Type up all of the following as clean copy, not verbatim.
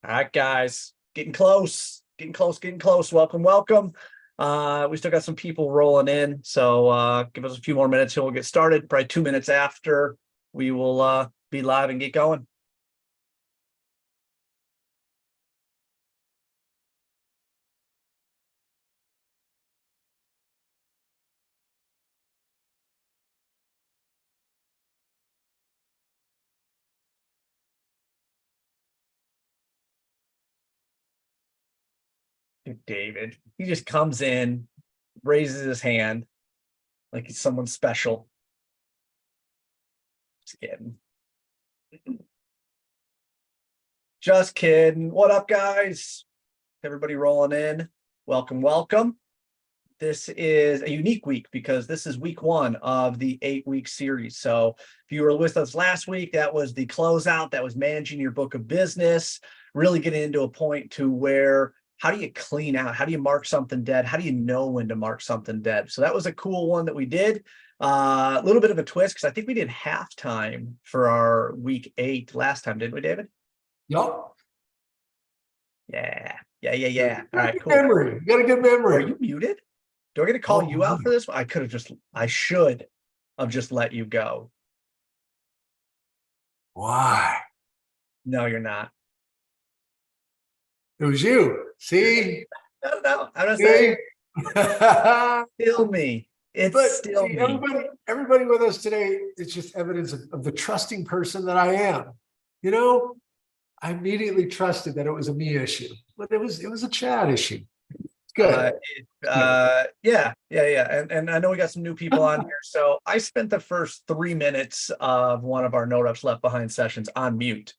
All right, guys, getting close, getting close. Welcome. We still got some people rolling in, so give us a few more minutes and we'll get started. Probably 2 minutes after we will be live and get going. David, he just comes in, raises his hand like he's someone special. Just kidding. Just kidding. What up, guys? Everybody rolling in. Welcome. This is a unique week because this is week one of the 8-week series. So if you were with us last week, that was the closeout. That was managing your book of business, really getting into a point to where how do you clean out? How do you mark something dead? How do you know when to mark something dead? So that was a cool one that we did. A little bit of a twist because I think we did halftime for our week 8 last time, didn't we, David? Yup. Yeah. All right, cool. Memory. You got a good memory. Are you muted? Do I get to call you out for this? I should have just let you go. Why? No, you're not. It was you. See? No, I'm not saying still me. It's still me. Everybody with us today, it's just evidence of the trusting person that I am. You know, I immediately trusted that it was a me issue, but it was a Chad issue. It's good. Yeah. And I know we got some new people on here. So I spent the first 3 minutes of one of our No Reps Left Behind sessions on mute.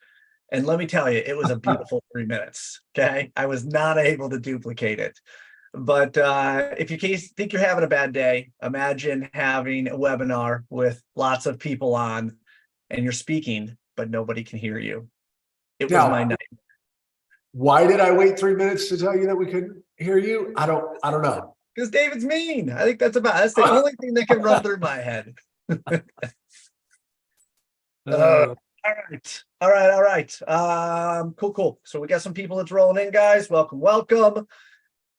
And let me tell you, it was a beautiful 3 minutes. Okay. I was not able to duplicate it. But if you think you're having a bad day, imagine having a webinar with lots of people on and you're speaking, but nobody can hear you. It was my night. Why did I wait 3 minutes to tell you that we couldn't hear you? I don't know. Because David's mean. I think that's the only thing that can run through my head. All right. Cool. So we got some people that's rolling in, guys. Welcome.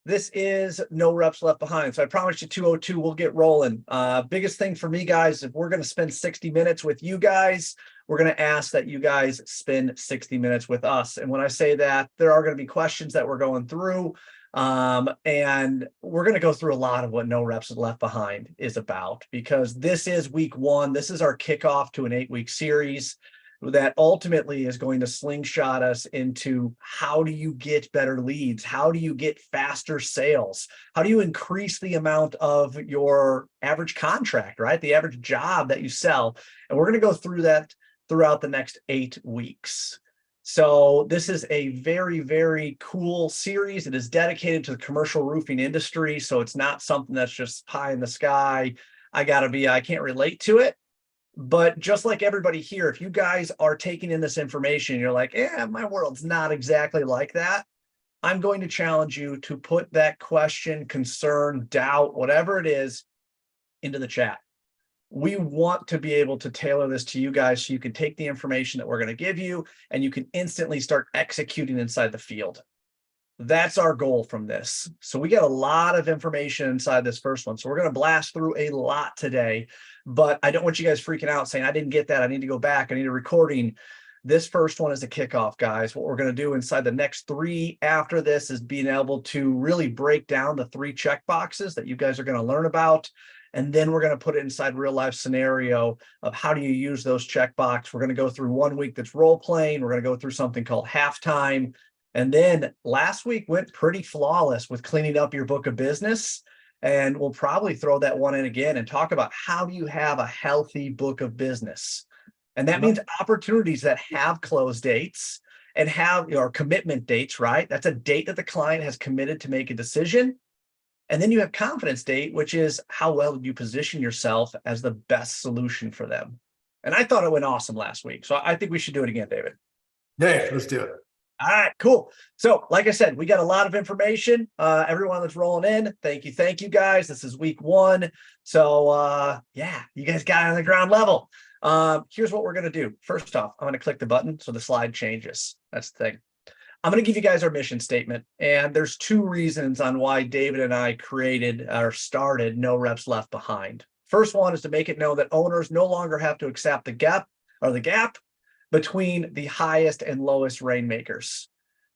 This is No Reps Left Behind. So I promise you 202, we'll get rolling. Biggest thing for me, guys, if we're going to spend 60 minutes with you guys, we're going to ask that you guys spend 60 minutes with us. And when I say that, there are going to be questions that we're going through. And we're going to go through a lot of what No Reps Left Behind is about, because this is week one. This is our kickoff to an 8-week series that ultimately is going to slingshot us into how do you get better leads? How do you get faster sales? How do you increase the amount of your average contract, right? The average job that you sell. And we're going to go through that throughout the next 8 weeks. So this is a very, very cool series. It is dedicated to the commercial roofing industry. So it's not something that's just pie in the sky. I can't relate to it. But just like everybody here, if you guys are taking in this information, you're like, yeah, my world's not exactly like that. I'm going to challenge you to put that question, concern, doubt, whatever it is, into the chat. We want to be able to tailor this to you guys so you can take the information that we're going to give you and you can instantly start executing inside the field. That's our goal from this. So we got a lot of information inside this first one. So we're going to blast through a lot today, but I don't want you guys freaking out saying, I didn't get that. I need to go back. I need a recording. This first one is a kickoff, guys. What we're going to do inside the next 3 after this is being able to really break down the 3 check boxes that you guys are going to learn about. And then we're going to put it inside real life scenario of how do you use those check box. We're going to go through 1 week that's role playing. We're going to go through something called halftime. And then last week went pretty flawless with cleaning up your book of business. And we'll probably throw that one in again and talk about how do you have a healthy book of business. And that means opportunities that have close dates and have your commitment dates, right? That's a date that the client has committed to make a decision. And then you have confidence date, which is how well did you position yourself as the best solution for them. And I thought it went awesome last week. So I think we should do it again, David. Yeah, let's do it. All right, cool. So like I said, we got a lot of information. Everyone that's rolling in, thank you guys. This is week one. So yeah, you guys got it on the ground level. Here's what we're going to do. First off, I'm going to click the button so the slide changes. That's the thing. I'm going to give you guys our mission statement. And there's two reasons on why David and I created or started No Reps Left Behind. First one is to make it known that owners no longer have to accept the gap between the highest and lowest rainmakers,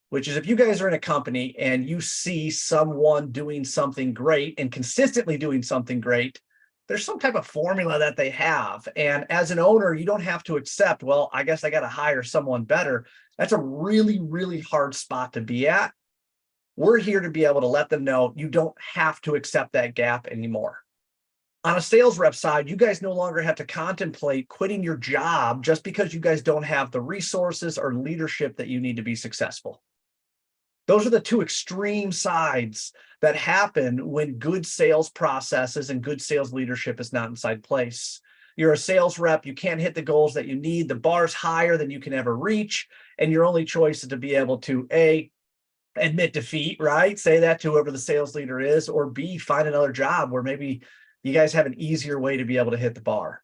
which is if you guys are in a company and you see someone doing something great and consistently doing something great, there's some type of formula that they have. And as an owner, you don't have to accept, well, I guess I got to hire someone better. That's a really, really hard spot to be at. We're here to be able to let them know you don't have to accept that gap anymore. On a sales rep side, you guys no longer have to contemplate quitting your job just because you guys don't have the resources or leadership that you need to be successful. Those are the two extreme sides that happen when good sales processes and good sales leadership is not inside place. You're a sales rep, you can't hit the goals that you need, the bar's higher than you can ever reach, and your only choice is to be able to A, admit defeat, right? Say that to whoever the sales leader is, or B, find another job where maybe you guys have an easier way to be able to hit the bar.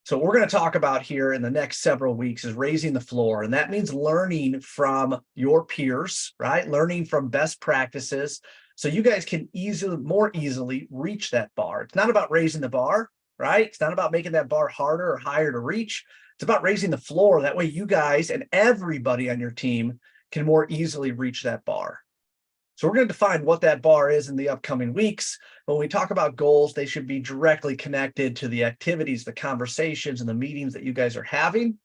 So what we're going to talk about here in the next several weeks is raising the floor. And that means learning from your peers, right? Learning from best practices so you guys can more easily reach that bar. It's not about raising the bar, right? It's not about making that bar harder or higher to reach. It's about raising the floor. That way you guys and everybody on your team can more easily reach that bar. So we're going to define what that bar is in the upcoming weeks. When we talk about goals, they should be directly connected to the activities, the conversations, and the meetings that you guys are having.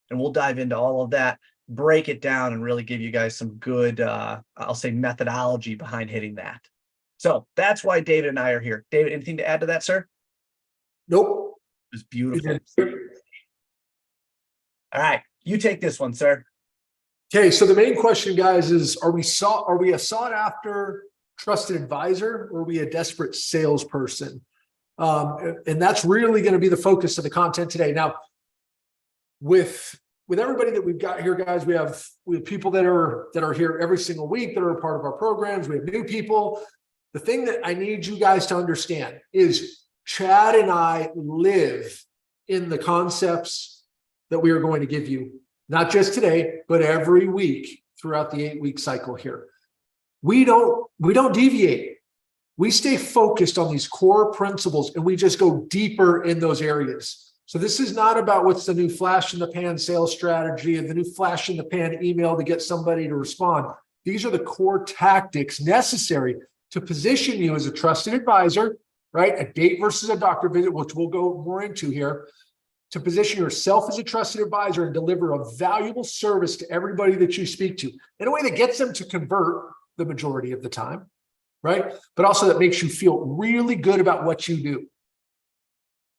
And we'll dive into all of that, break it down, and really give you guys some good, I'll say, methodology behind hitting that. So that's why David and I are here. David, anything to add to that, sir? Nope. It was beautiful. All right, you take this one, sir. Okay, so the main question, guys, is are we a sought after trusted advisor, or are we a desperate salesperson? And that's really going to be the focus of the content today. Now, with everybody that we've got here, guys, we have people that are here every single week that are a part of our programs. We have new people. The thing that I need you guys to understand is Chad and I live in the concepts that we are going to give you. Not just today, but every week throughout the 8-week cycle here. We don't deviate. We stay focused on these core principles and we just go deeper in those areas. So this is not about what's the new flash in the pan sales strategy and the new flash in the pan email to get somebody to respond. These are the core tactics necessary to position you as a trusted advisor, right? A date versus a doctor visit, which we'll go more into here, to position yourself as a trusted advisor and deliver a valuable service to everybody that you speak to in a way that gets them to convert the majority of the time, right? But also that makes you feel really good about what you do.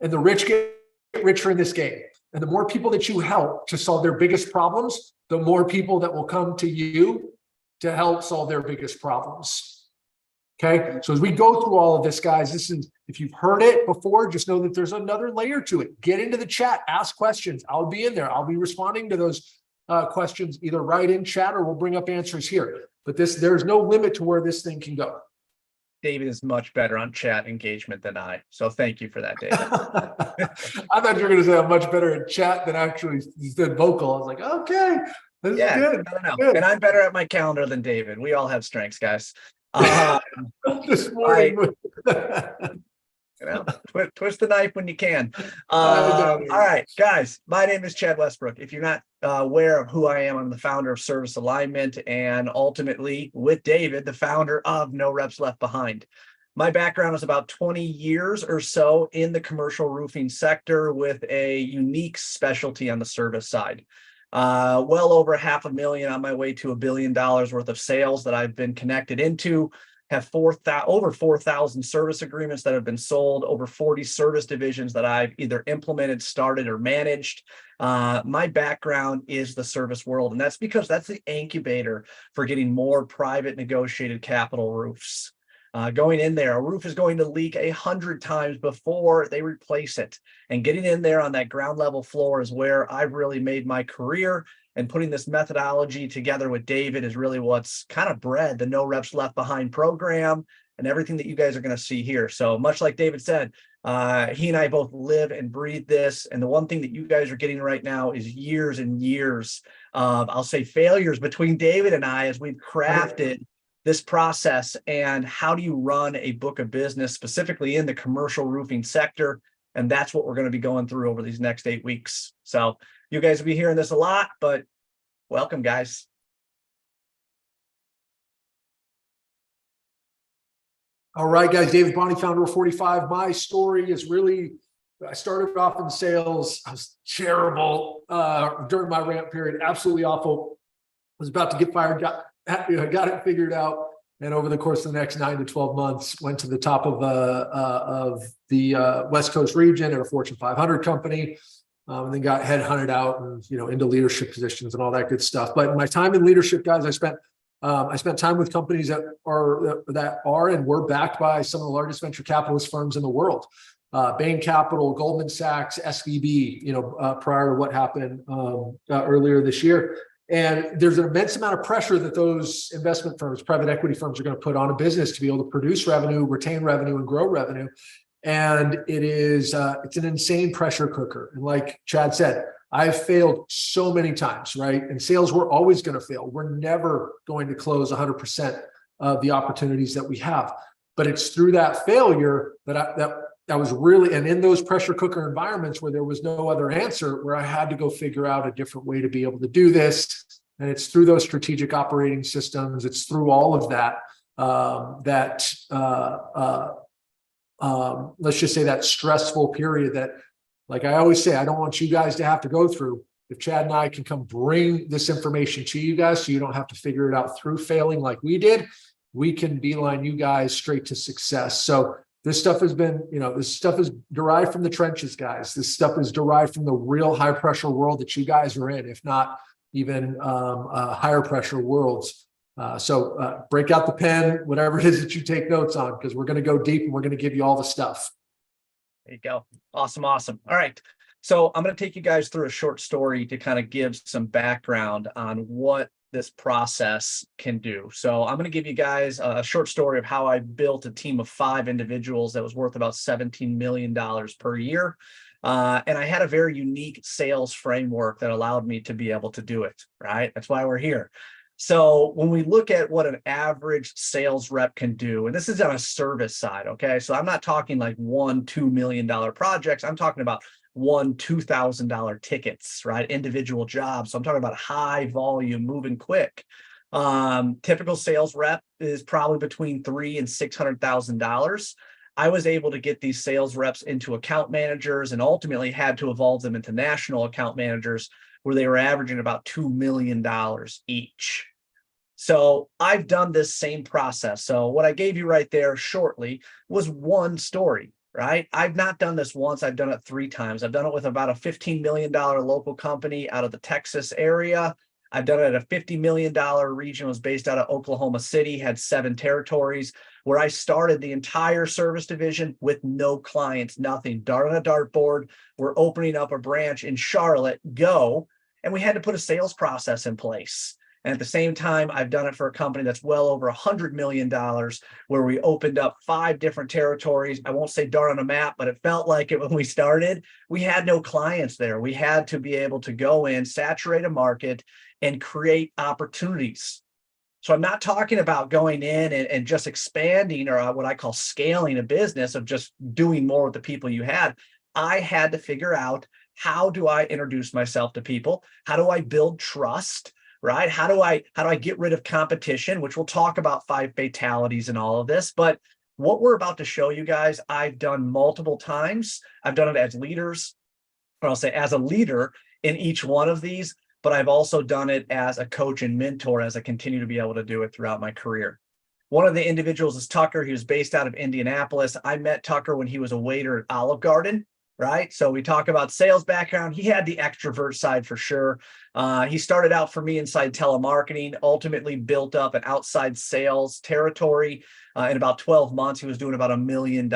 And the rich get richer in this game. And the more people that you help to solve their biggest problems, the more people that will come to you to help solve their biggest problems. Okay, so as we go through all of this, guys, this is, if you've heard it before, just know that there's another layer to it. Get into the chat, ask questions. I'll be in there. I'll be responding to those questions either right in chat or we'll bring up answers here. But there's no limit to where this thing can go. David is much better on chat engagement than I. So thank you for that, David. I thought you were going to say I'm much better at chat than actually stood vocal. I was like, okay, this is good. No. Good. And I'm better at my calendar than David. We all have strengths, guys. This morning. Twist the knife when you can. All right, guys, my name is Chad Westbrook. If you're not aware of who I am, I'm the founder of Service Alignment and ultimately with David, the founder of No Reps Left Behind. My background is about 20 years or so in the commercial roofing sector with a unique specialty on the service side. Well over $500,000 on my way to $1 billion worth of sales that I've been connected into, have over 4,000 service agreements that have been sold, over 40 service divisions that I've either implemented, started, or managed. My background is the service world, and that's because that's the incubator for getting more private negotiated capital roofs. Going in there, a roof is going to leak 100 times before they replace it. And getting in there on that ground level floor is where I've really made my career. And putting this methodology together with David is really what's kind of bred the No Reps Left Behind program and everything that you guys are going to see here. So much like David said, he and I both live and breathe this. And the one thing that you guys are getting right now is years and years of, I'll say, failures between David and I as we've crafted this process. And how do you run a book of business specifically in the commercial roofing sector? And that's what we're going to be going through over these next 8 weeks. So you guys will be hearing this a lot, but welcome, guys. All right, guys, David Bonney, founder of 45. My story is really, I started off in sales. I was terrible during my ramp period, absolutely awful. Was about to get fired, got it figured out. And over the course of the next 9 to 12 months, went to the top of the West Coast region at a Fortune 500 company, and then got headhunted out and into leadership positions and all that good stuff. But in my time in leadership, guys, I spent time with companies that are and were backed by some of the largest venture capitalist firms in the world. Bain Capital, Goldman Sachs, SVB, prior to what happened earlier this year. And there's an immense amount of pressure that those investment firms, private equity firms, are going to put on a business to be able to produce revenue, retain revenue, and grow revenue. And it's an insane pressure cooker. And like Chad said, I've failed so many times, right? In sales, we're always going to fail. We're never going to close 100% of the opportunities that we have. But it's through that failure that was really, and in those pressure cooker environments where there was no other answer, where I had to go figure out a different way to be able to do this. And it's through those strategic operating systems. It's through all of that, let's just say that stressful period that, like I always say, I don't want you guys to have to go through. If Chad and I can come bring this information to you guys so you don't have to figure it out through failing like we did, we can beeline you guys straight to success. So this stuff has been, this stuff is derived from the trenches, guys. This stuff is derived from the real high pressure world that you guys are in, if not even higher pressure worlds. So break out the pen, whatever it is that you take notes on, because we're going to go deep and we're going to give you all the stuff. There you go. Awesome. All right. So I'm going to take you guys through a short story to kind of give some background on what this process can do. So I'm going to give you guys a short story of how I built a team of 5 individuals that was worth about $17 million per year. And I had a very unique sales framework that allowed me to be able to do it, right? That's why we're here. So when we look at what an average sales rep can do, and this is on a service side, okay? So I'm not talking like $1-2 million projects. I'm talking about $1,000-$2,000 tickets, right? Individual jobs. So I'm talking about high volume, moving quick. Typical sales rep is probably between $300,000 and $600,000. I was able to get these sales reps into account managers and ultimately had to evolve them into national account managers where they were averaging about $2 million each. So I've done this same process. So what I gave you right there shortly was one story, right? I've not done this once. I've done it 3 times. I've done it with about a $15 million local company out of the Texas area. I've done it at a $50 million region, was based out of Oklahoma City, had 7 territories, where I started the entire service division with no clients, nothing. Dart on a dartboard. We're opening up a branch in Charlotte, go. And we had to put a sales process in place. And at the same time, I've done it for a company that's well over $100 million, where we opened up 5 different territories. I won't say dart on a map, but it felt like it when we started. We had no clients there. We had to be able to go in, saturate a market, and create opportunities. So I'm not talking about going in and just expanding, or what I call scaling a business of just doing more with the people you had. I had to figure out, how do I introduce myself to people? How do I build trust? Right? How do I get rid of competition, which we'll talk about 5 fatalities and all of this. But what we're about to show you guys, I've done multiple times. I've done it as leaders, or I'll say as a leader in each one of these, but I've also done it as a coach and mentor as I continue to be able to do it throughout my career. One of the individuals is Tucker. He was based out of Indianapolis. I met Tucker when he was a waiter at Olive Garden. Right? So we talk about sales background. He had the extrovert side for sure. He started out for me inside telemarketing, ultimately built up an outside sales territory. In about 12 months, he was doing about $1 million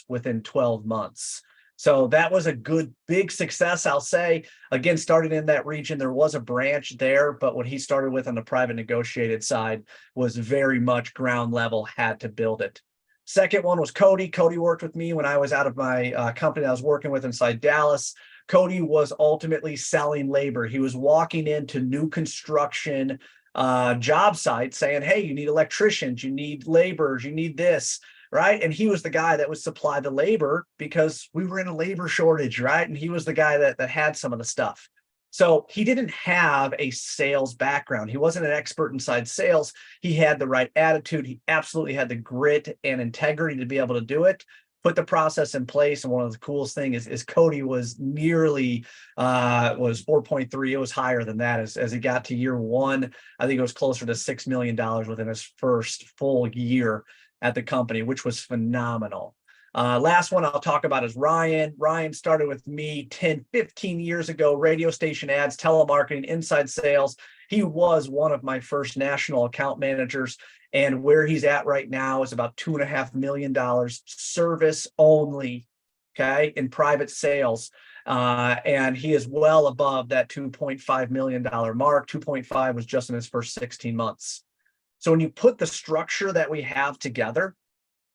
within 12 months. So that was a good, big success, I'll say. Again, started in that region, there was a branch there, but what he started with on the private negotiated side was very much ground level, had to build it. Second one was Cody. Cody worked with me when I was out of my company I was working with inside Dallas. Cody was ultimately selling labor. He was walking into new construction job sites saying, hey, you need electricians, you need laborers, you need this, right? And he was the guy that would supply the labor because we were in a labor shortage, right? And he was the guy that had some of the stuff. So he didn't have a sales background. He wasn't an expert inside sales. He had the right attitude. He absolutely had the grit and integrity to be able to do it, put the process in place. And one of the coolest things is Cody was nearly was 4.3. It was higher than that as he got to year one. I think it was closer to $6 million within his first full year at the company, which was phenomenal. Last one I'll talk about is Ryan. Ryan started with me 10, 15 years ago, radio station ads, telemarketing, inside sales. He was one of my first national account managers. And where he's at right now is about $2.5 million service only, okay, in private sales. And he is well above that $2.5 million mark. 2.5 was just in his first 16 months. So when you put the structure that we have together,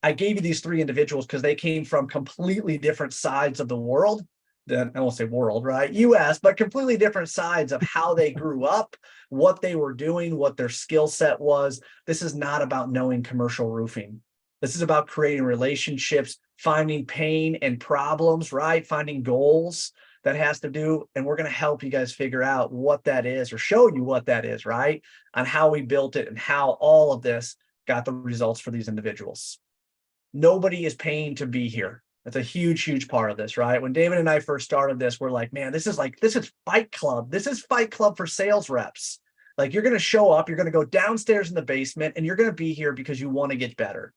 I gave you these three individuals because they came from completely different sides of the world. I won't say world, right? US, but completely different sides of how they grew up, what they were doing, what their skill set was. This is not about knowing commercial roofing. This is about creating relationships, finding pain and problems, right? Finding goals that has to do, and we're going to help you guys figure out what that is or show you what that is, right? On how we built it and how all of this got the results for these individuals. Nobody is paying to be here. That's a huge, huge part of this, right? When David and I first started this, we're like, man, this is Fight Club. This is Fight Club for sales reps. Like, you're going to show up, you're going to go downstairs in the basement, and you're going to be here because you want to get better.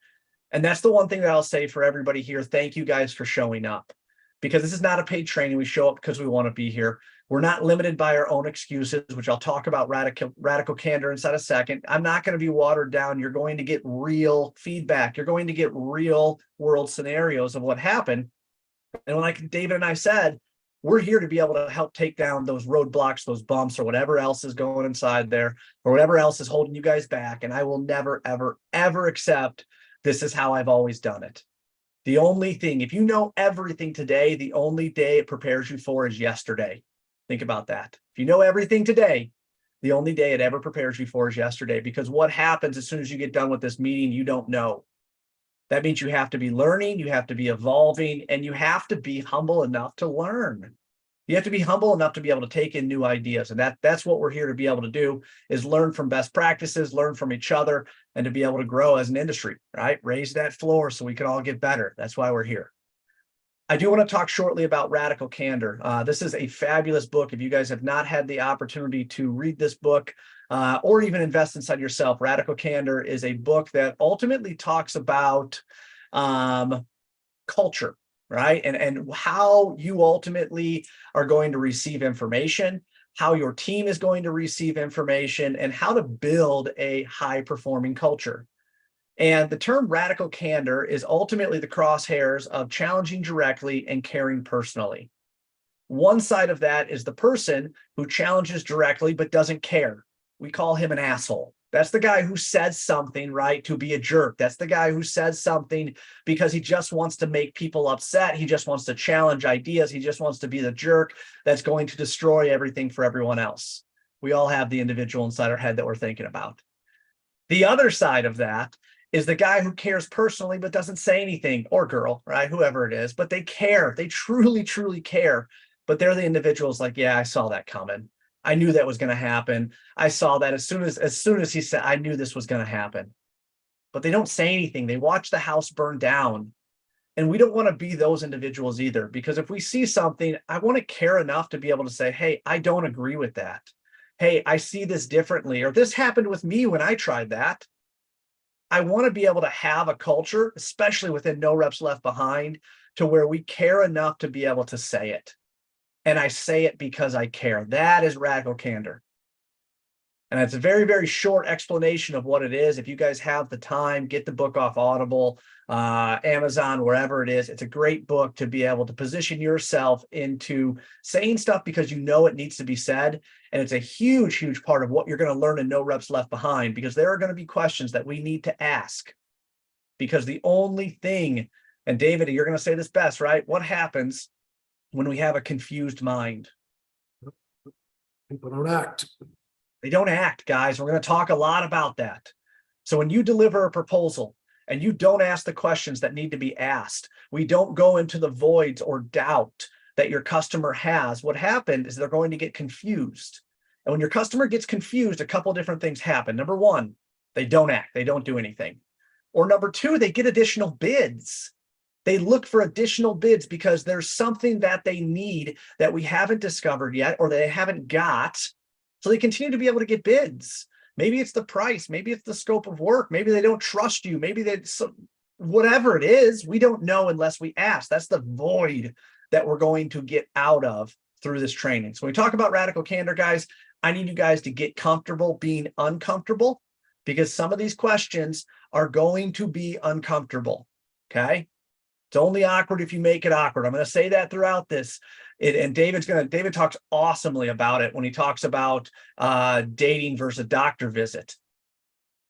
And that's the one thing that I'll say for everybody here. Thank you guys for showing up, because this is not a paid training. We show up because we want to be here. We're not limited by our own excuses, which I'll talk about radical candor inside a second. I'm not going to be watered down. You're going to get real feedback. You're going to get real world scenarios of what happened. And like David and I said, we're here to be able to help take down those roadblocks, those bumps, or whatever else is going inside there, or whatever else is holding you guys back. And I will never, ever, ever accept this is how I've always done it. The only thing, if you know everything today, the only day it prepares you for is yesterday. Think about that. If you know everything today, the only day it ever prepares you for is yesterday, because what happens as soon as you get done with this meeting, you don't know. That means you have to be learning, you have to be evolving, and you have to be humble enough to learn. You have to be humble enough to be able to take in new ideas. And that's what we're here to be able to do, is learn from best practices, learn from each other, and to be able to grow as an industry, right? Raise that floor so we can all get better. That's why we're here. I do want to talk shortly about Radical Candor. This is a fabulous book. If you guys have not had the opportunity to read this book or even invest inside yourself, Radical Candor is a book that ultimately talks about culture, right? And how you ultimately are going to receive information, how your team is going to receive information, and how to build a high-performing culture. And the term radical candor is ultimately the crosshairs of challenging directly and caring personally. One side of that is the person who challenges directly but doesn't care. We call him an asshole. That's the guy who says something, right, to be a jerk. That's the guy who says something because he just wants to make people upset. He just wants to challenge ideas. He just wants to be the jerk that's going to destroy everything for everyone else. We all have the individual inside our head that we're thinking about. The other side of that is the guy who cares personally but doesn't say anything, or girl, right? Whoever it is, but they care. They truly, truly care. But they're the individuals like, yeah, I saw that coming. I knew that was going to happen. I saw that as soon as he said, I knew this was going to happen. But they don't say anything. They watch the house burn down. And we don't want to be those individuals either, because if we see something, I want to care enough to be able to say, hey, I don't agree with that. Hey, I see this differently, or this happened with me when I tried that. I want to be able to have a culture, especially within No Reps Left Behind, to where we care enough to be able to say it. And I say it because I care. That is radical candor. And it's a very, very short explanation of what it is. If you guys have the time, get the book off Audible, Amazon, wherever it is. It's a great book to be able to position yourself into saying stuff because you know it needs to be said. And it's a huge, huge part of what you're going to learn in No Reps Left Behind, because there are going to be questions that we need to ask. because the only thing, and David, you're going to say this best, right? What happens when we have a confused mind? People don't act. They don't act, guys. We're going to talk a lot about that. So when you deliver a proposal and you don't ask the questions that need to be asked, we don't go into the voids or doubt that your customer has. What happened is they're going to get confused. And when your customer gets confused, a couple of different things happen. Number one, they don't act. They don't do anything. Or number two, they get additional bids. They look for additional bids because there's something that they need that we haven't discovered yet or they haven't got. So they continue to be able to get bids. Maybe it's the price. Maybe it's the scope of work. Maybe they don't trust you. Maybe whatever it is, we don't know unless we ask. That's the void that we're going to get out of through this training. So when we talk about radical candor, guys, I need you guys to get comfortable being uncomfortable because some of these questions are going to be uncomfortable. Okay. It's only awkward if you make it awkward. I'm going to say that throughout this. And David talks awesomely about it when he talks about dating versus a doctor visit.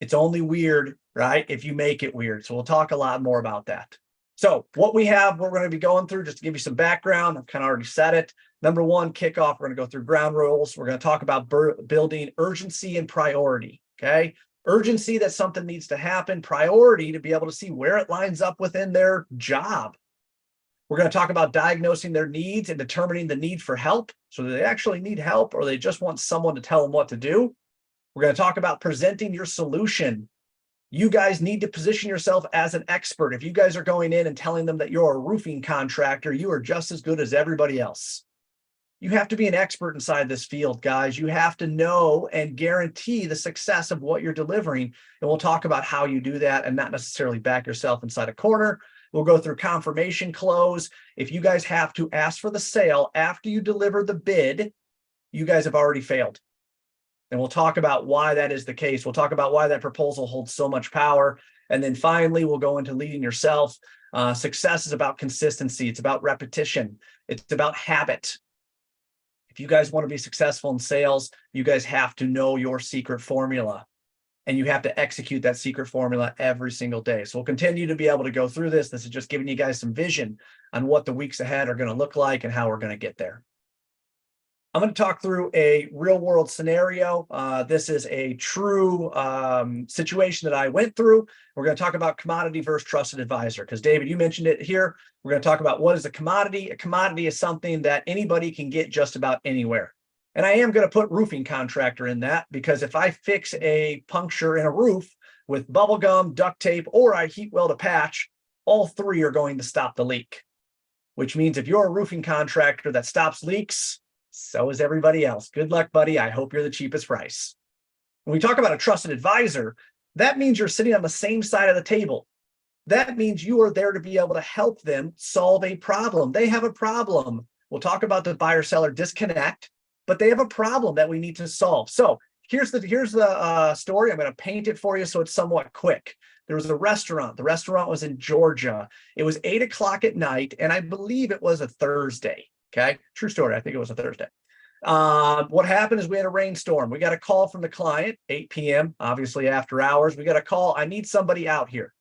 It's only weird, right, if you make it weird. So we'll talk a lot more about that. So what we're going to be going through, just to give you some background, I've kind of already said it. Number one, kickoff, we're going to go through ground rules. We're going to talk about building urgency and priority, okay? Urgency that something needs to happen, priority to be able to see where it lines up within their job. We're going to talk about diagnosing their needs and determining the need for help. So do they actually need help or they just want someone to tell them what to do? We're going to talk about presenting your solution. You guys need to position yourself as an expert. If you guys are going in and telling them that you're a roofing contractor, you are just as good as everybody else. You have to be an expert inside this field, guys. You have to know and guarantee the success of what you're delivering. And we'll talk about how you do that and not necessarily back yourself inside a corner. We'll go through confirmation close. If you guys have to ask for the sale after you deliver the bid, you guys have already failed. And we'll talk about why that is the case. We'll talk about why that proposal holds so much power. And then finally, we'll go into leading yourself. Success is about consistency. It's about repetition. It's about habit. If you guys want to be successful in sales, you guys have to know your secret formula. And you have to execute that secret formula every single day. So we'll continue to be able to go through this. This is just giving you guys some vision on what the weeks ahead are going to look like and how we're going to get there. I'm going to talk through a real world scenario. This is a true situation that I went through. We're going to talk about commodity versus trusted advisor because David, you mentioned it here. We're going to talk about what is a commodity. A commodity is something that anybody can get just about anywhere. And I am going to put roofing contractor in that because if I fix a puncture in a roof with bubble gum, duct tape, or I heat weld a patch, all three are going to stop the leak, which means if you're a roofing contractor that stops leaks, so is everybody else. Good luck, buddy. I hope you're the cheapest price. When we talk about a trusted advisor, that means you're sitting on the same side of the table. That means you are there to be able to help them solve a problem. They have a problem. We'll talk about the buyer-seller disconnect, but they have a problem that we need to solve. So here's the story. I'm going to paint it for you so it's somewhat quick. There was a restaurant. The restaurant was in Georgia. It was 8 o'clock at night, and I believe it was a Thursday. Okay, true story. I think it was a Thursday. What happened is we had a rainstorm. We got a call from the client, 8 p.m., obviously after hours. We got a call. I need somebody out here.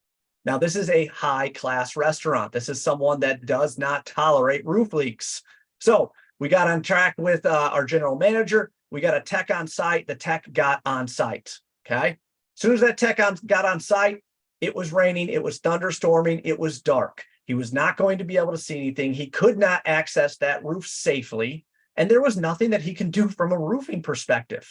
Now, this is a high-class restaurant. This is someone that does not tolerate roof leaks. So we got on track with our general manager. We got a tech on site. The tech got on site. Okay. As soon as that tech got on site, it was raining. It was thunderstorming. It was dark. He was not going to be able to see anything. He could not access that roof safely. And there was nothing that he can do from a roofing perspective.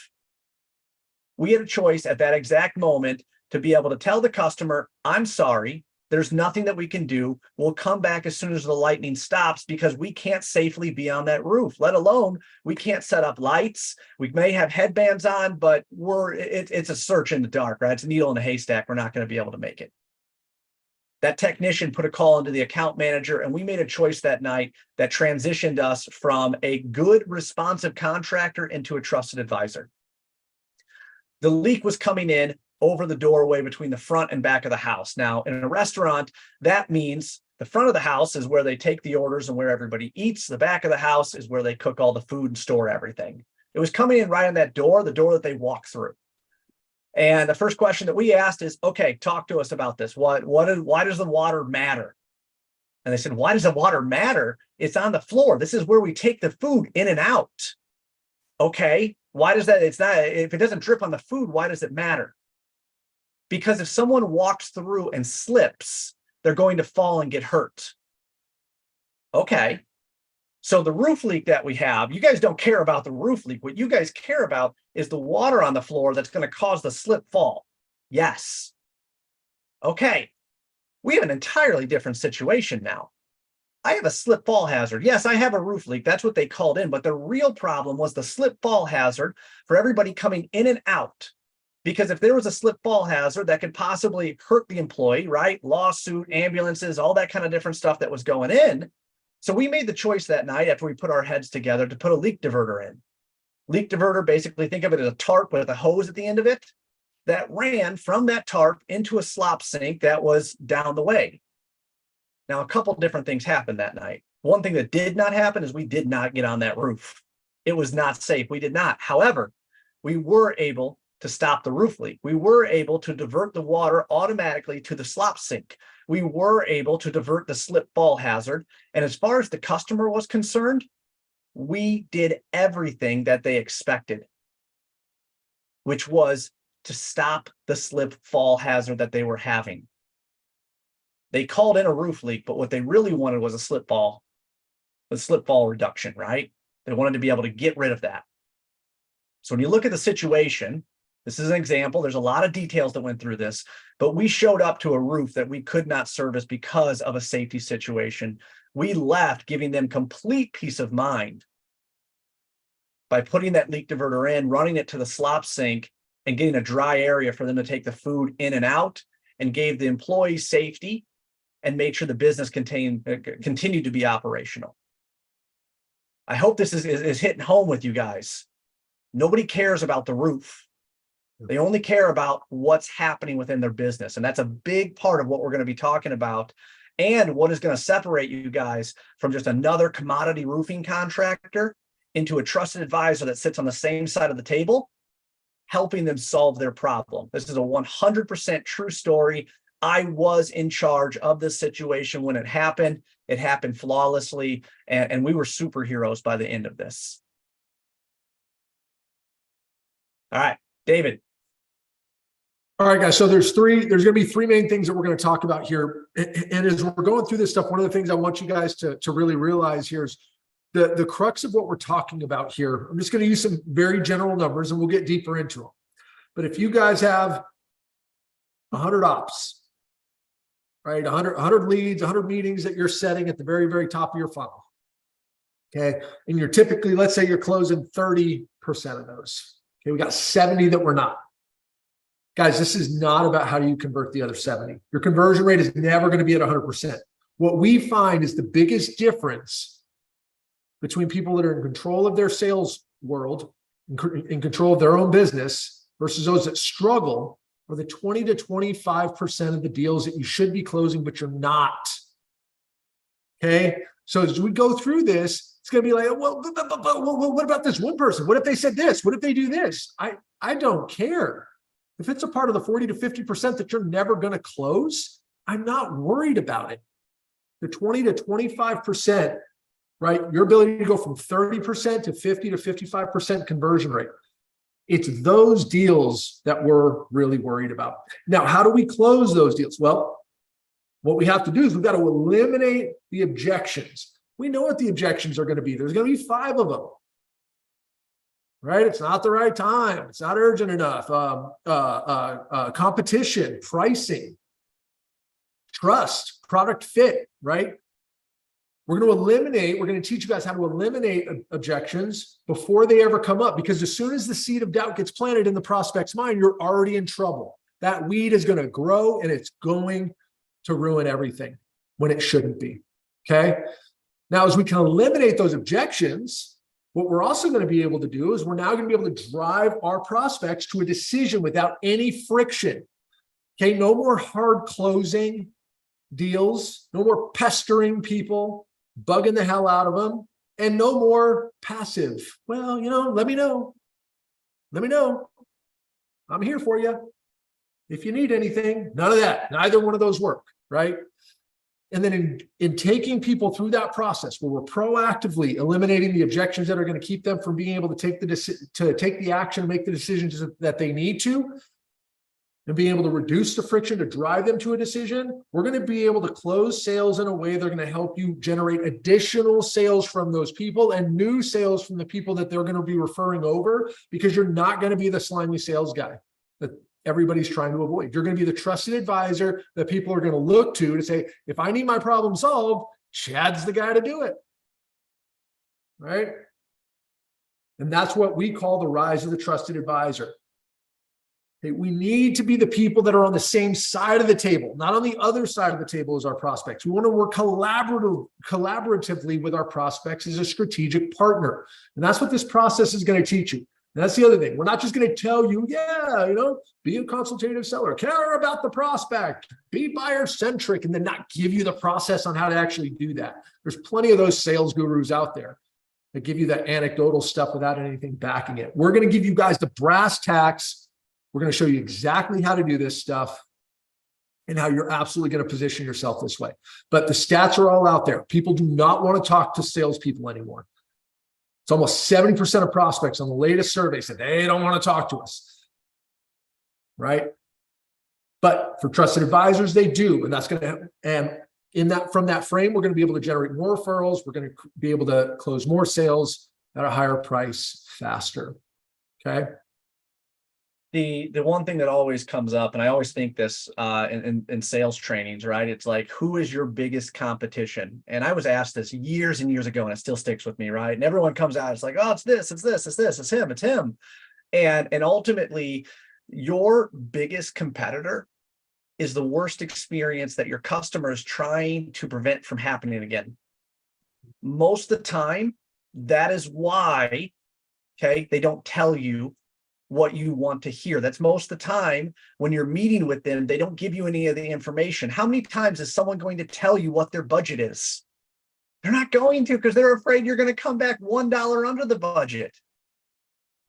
We had a choice at that exact moment to be able to tell the customer, I'm sorry, there's nothing that we can do. We'll come back as soon as the lightning stops because we can't safely be on that roof, let alone we can't set up lights. We may have headbands on, but it's a search in the dark, right? It's a needle in a haystack. We're not going to be able to make it. That technician put a call into the account manager, and we made a choice that night that transitioned us from a good, responsive contractor into a trusted advisor. The leak was coming in over the doorway between the front and back of the house. Now, in a restaurant, that means the front of the house is where they take the orders and where everybody eats. The back of the house is where they cook all the food and store everything. It was coming in right on that door, the door that they walk through. And the first question that we asked is, okay, talk to us about this. Why does the water matter? And they said, why does the water matter? It's on the floor. This is where we take the food in and out. Okay, why does that? It's not, if it doesn't drip on the food, why does it matter? Because if someone walks through and slips, they're going to fall and get hurt. Okay. So the roof leak that we have, you guys don't care about the roof leak. What you guys care about is the water on the floor that's going to cause the slip fall. Yes. Okay. We have an entirely different situation now. I have a slip fall hazard. Yes, I have a roof leak. That's what they called in. But the real problem was the slip fall hazard for everybody coming in and out. Because if there was a slip fall hazard that could possibly hurt the employee, right? Lawsuit, ambulances, all that kind of different stuff that was going in. So we made the choice that night after we put our heads together to put a leak diverter in. Leak diverter, basically think of it as a tarp with a hose at the end of it that ran from that tarp into a slop sink that was down the way. Now, a couple different things happened that night. One thing that did not happen is we did not get on that roof. It was not safe. We did not. However, we were able to stop the roof leak. We were able to divert the water automatically to the slop sink. We were able to divert the slip fall hazard. And as far as the customer was concerned, we did everything that they expected, which was to stop the slip fall hazard that they were having. They called in a roof leak, but what they really wanted was a slip fall reduction, right? They wanted to be able to get rid of that. So when you look at the situation, this is an example. There's a lot of details that went through this, but we showed up to a roof that we could not service because of a safety situation. We left giving them complete peace of mind by putting that leak diverter in, running it to the slop sink, and getting a dry area for them to take the food in and out, and gave the employees safety and made sure the business continued to be operational. I hope this is hitting home with you guys. Nobody cares about the roof. They only care about what's happening within their business. And that's a big part of what we're going to be talking about, and what is going to separate you guys from just another commodity roofing contractor into a trusted advisor that sits on the same side of the table, helping them solve their problem. This is a 100% true story. I was in charge of this situation when it happened. It happened flawlessly, and we were superheroes by the end of this. All right, David. All right, guys. So there's going to be three main things that we're going to talk about here. And as we're going through this stuff, one of the things I want you guys to really realize here is the crux of what we're talking about here. I'm just going to use some very general numbers and we'll get deeper into them. But if you guys have 100 ops, right, 100 leads, 100 meetings that you're setting at the very, very top of your funnel, okay, and you're typically, let's say you're closing 30% of those. Okay, we got 70 that we're not. Guys, this is not about how you convert the other 70. Your conversion rate is never going to be at 100%. What we find is the biggest difference between people that are in control of their sales world, in control of their own business, versus those that struggle, are the 20 to 25% of the deals that you should be closing, but you're not. Okay? So as we go through this, it's going to be like, well, what about this one person? What if they said this? What if they do this? I don't care. If it's a part of the 40 to 50% that you're never going to close, I'm not worried about it. The 20 to 25%, right? Your ability to go from 30% to 50 to 55% conversion rate. It's those deals that we're really worried about. Now, how do we close those deals? Well, what we have to do is we've got to eliminate the objections. We know what the objections are going to be. There's going to be 5 of them. Right? It's not the right time. It's not urgent enough. Competition, pricing, trust, product fit, right? We're going to teach you guys how to eliminate objections before they ever come up, because as soon as the seed of doubt gets planted in the prospect's mind, you're already in trouble. That weed is going to grow and it's going to ruin everything when it shouldn't be. Okay. Now, as we can eliminate those objections, what we're also going to be able to do is we're now going to be able to drive our prospects to a decision without any friction. Okay, no more hard closing deals, no more pestering people, bugging the hell out of them, and no more passive. Well, let me know. Let me know. I'm here for you. If you need anything, none of that. Neither one of those work, right? And then in taking people through that process where we're proactively eliminating the objections that are going to keep them from being able to take the action and make the decisions that they need to, and being able to reduce the friction to drive them to a decision, we're going to be able to close sales in a way they're going to help you generate additional sales from those people and new sales from the people that they're going to be referring over, because you're not going to be the slimy sales guy that everybody's trying to avoid. You're going to be the trusted advisor that people are going to look to say, if I need my problem solved, Chad's the guy to do it. Right? And that's what we call the rise of the trusted advisor. Okay, we need to be the people that are on the same side of the table, not on the other side of the table as our prospects. We want to work collaboratively with our prospects as a strategic partner. And that's what this process is going to teach you. And that's the other thing. We're not just going to tell you, be a consultative seller, care about the prospect, be buyer centric, and then not give you the process on how to actually do that. There's plenty of those sales gurus out there that give you that anecdotal stuff without anything backing it. We're going to give you guys the brass tacks. We're going to show you exactly how to do this stuff and how you're absolutely going to position yourself this way. But the stats are all out there. People do not want to talk to salespeople anymore. It's almost 70% of prospects on the latest survey said they don't want to talk to us. Right? But for trusted advisors, they do. And that's going to, and from that frame, we're going to be able to generate more referrals. We're going to be able to close more sales at a higher price faster. Okay. The one thing that always comes up, and I always think this in sales trainings, right? It's like, who is your biggest competition? And I was asked this years and years ago, and it still sticks with me, right? And everyone comes out, it's like, oh, it's this, it's this, it's this, it's him. And ultimately, your biggest competitor is the worst experience that your customer is trying to prevent from happening again. Most of the time, that is why, okay, they don't tell you what you want to hear. That's most of the time when you're meeting with them, they don't give you any of the information. How many times is someone going to tell you what their budget is? They're not going to, because they're afraid you're going to come back $1 under the budget,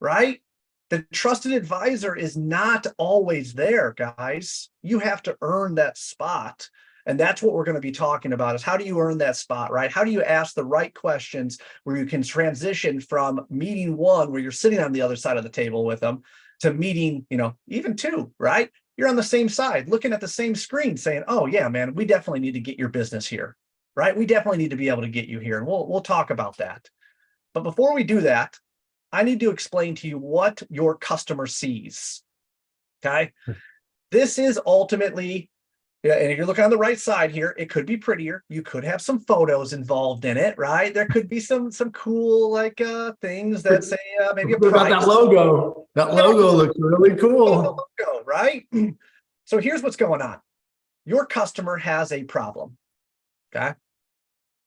right? The trusted advisor is not always there, guys. You have to earn that spot. And that's what we're going to be talking about, is how do you earn that spot, right? How do you ask the right questions where you can transition from meeting one, where you're sitting on the other side of the table with them, to meeting, even two, right? You're on the same side, looking at the same screen saying, oh yeah, man, we definitely need to get your business here, right? We definitely need to be able to get you here. And we'll talk about that. But before we do that, I need to explain to you what your customer sees, okay? This is ultimately, and if you're looking on the right side here, it could be prettier. You could have some photos involved in it, right? There could be some cool things that say maybe a price. That logo. That logo looks really cool. Logo, right? So here's what's going on. Your customer has a problem, okay?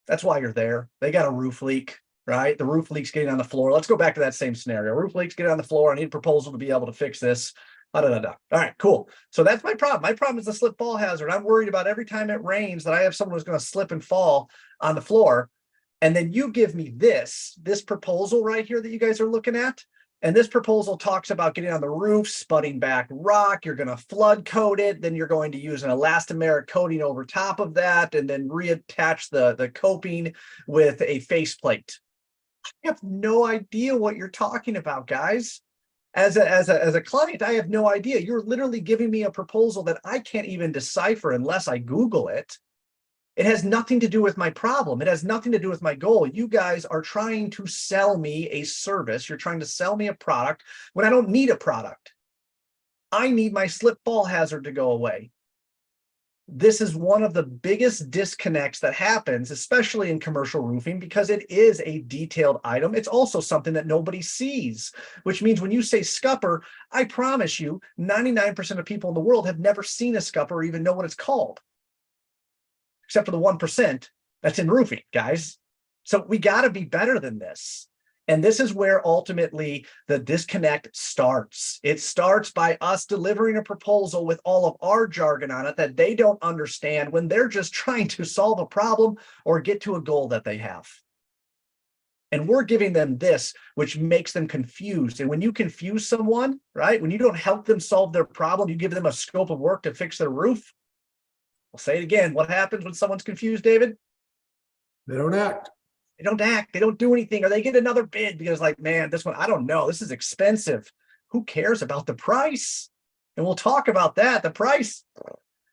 That's why you're there. They got a roof leak, right? The roof leak's getting on the floor. Let's go back to that same scenario. Roof leak's getting on the floor. I need a proposal to be able to fix this. All right, cool. So that's my problem. My problem is the slip fall hazard. I'm worried about every time it rains that I have someone who's going to slip and fall on the floor. And then you give me this proposal right here that you guys are looking at. And this proposal talks about getting on the roof, spudding back rock. You're going to flood coat it. Then you're going to use an elastomeric coating over top of that, and then reattach the coping with a faceplate. I have no idea what you're talking about, guys. As a client, I have no idea. You're literally giving me a proposal that I can't even decipher unless I Google it. It has nothing to do with my problem. It has nothing to do with my goal. You guys are trying to sell me a service. You're trying to sell me a product when I don't need a product. I need my slip fall hazard to go away. This is one of the biggest disconnects that happens, especially in commercial roofing, because it is a detailed item. It's also something that nobody sees, which means when you say scupper, I promise you 99% of people in the world have never seen a scupper or even know what it's called, except for the 1% that's in roofing, guys. So we got to be better than this. And this is where ultimately the disconnect starts. It starts by us delivering a proposal with all of our jargon on it that they don't understand when they're just trying to solve a problem or get to a goal that they have. And we're giving them this, which makes them confused. And when you confuse someone, right, when you don't help them solve their problem, you give them a scope of work to fix their roof. I'll say it again. What happens when someone's confused, David? They don't act. They don't act. They don't do anything, or they get another bid because, like, man, this one, I don't know. This is expensive. Who cares about the price? And we'll talk about that. The price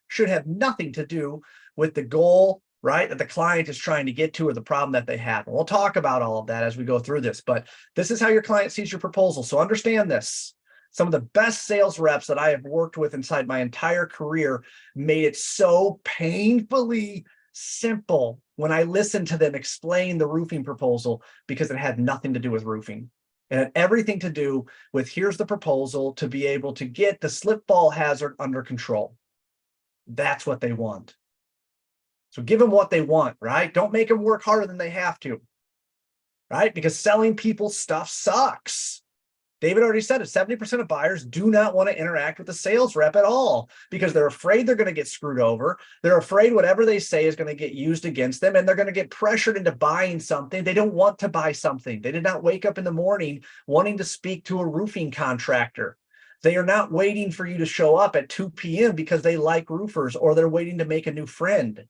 should have nothing to do with the goal, right, that the client is trying to get to, or the problem that they have. And we'll talk about all of that as we go through this. But this is how your client sees your proposal. So understand this. Some of the best sales reps that I have worked with inside my entire career made it so painfully simple when I listened to them explain the roofing proposal, because it had nothing to do with roofing. It had everything to do with, here's the proposal to be able to get the slip fall hazard under control. That's what they want. So give them what they want, right? Don't make them work harder than they have to, right? Because selling people stuff sucks. David already said it, 70% of buyers do not want to interact with the sales rep at all because they're afraid they're going to get screwed over. They're afraid whatever they say is going to get used against them, and they're going to get pressured into buying something. They don't want to buy something. They did not wake up in the morning wanting to speak to a roofing contractor. They are not waiting for you to show up at 2 p.m. because they like roofers or they're waiting to make a new friend.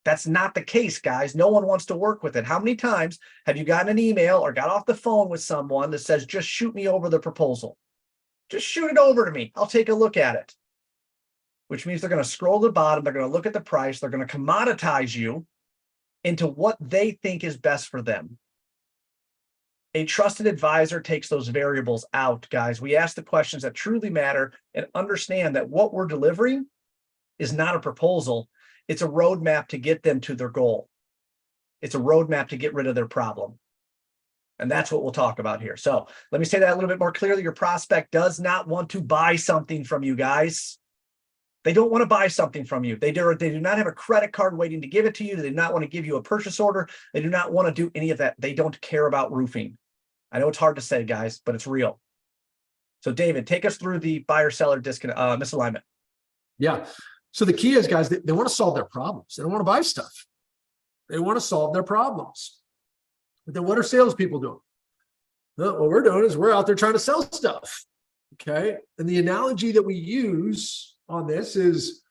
That's not the case, guys. No one wants to work with it. How many times have you gotten an email or got off the phone with someone that says, just shoot me over the proposal? Just shoot it over to me. I'll take a look at it. Which means they're going to scroll to the bottom. They're going to look at the price. They're going to commoditize you into what they think is best for them. A trusted advisor takes those variables out, guys. We ask the questions that truly matter and understand that what we're delivering is not a proposal. It's a roadmap to get them to their goal. It's a roadmap to get rid of their problem. And that's what we'll talk about here. So let me say that a little bit more clearly. Your prospect does not want to buy something from you, guys. They don't want to buy something from you. They do not have a credit card waiting to give it to you. They do not want to give you a purchase order. They do not want to do any of that. They don't care about roofing. I know it's hard to say, guys, but it's real. So David, take us through the buyer-seller misalignment. Yeah. So the key is, guys, they want to solve their problems. They don't want to buy stuff. They want to solve their problems. But then what are salespeople doing? What we're doing is we're out there trying to sell stuff. Okay. And the analogy that we use on this is,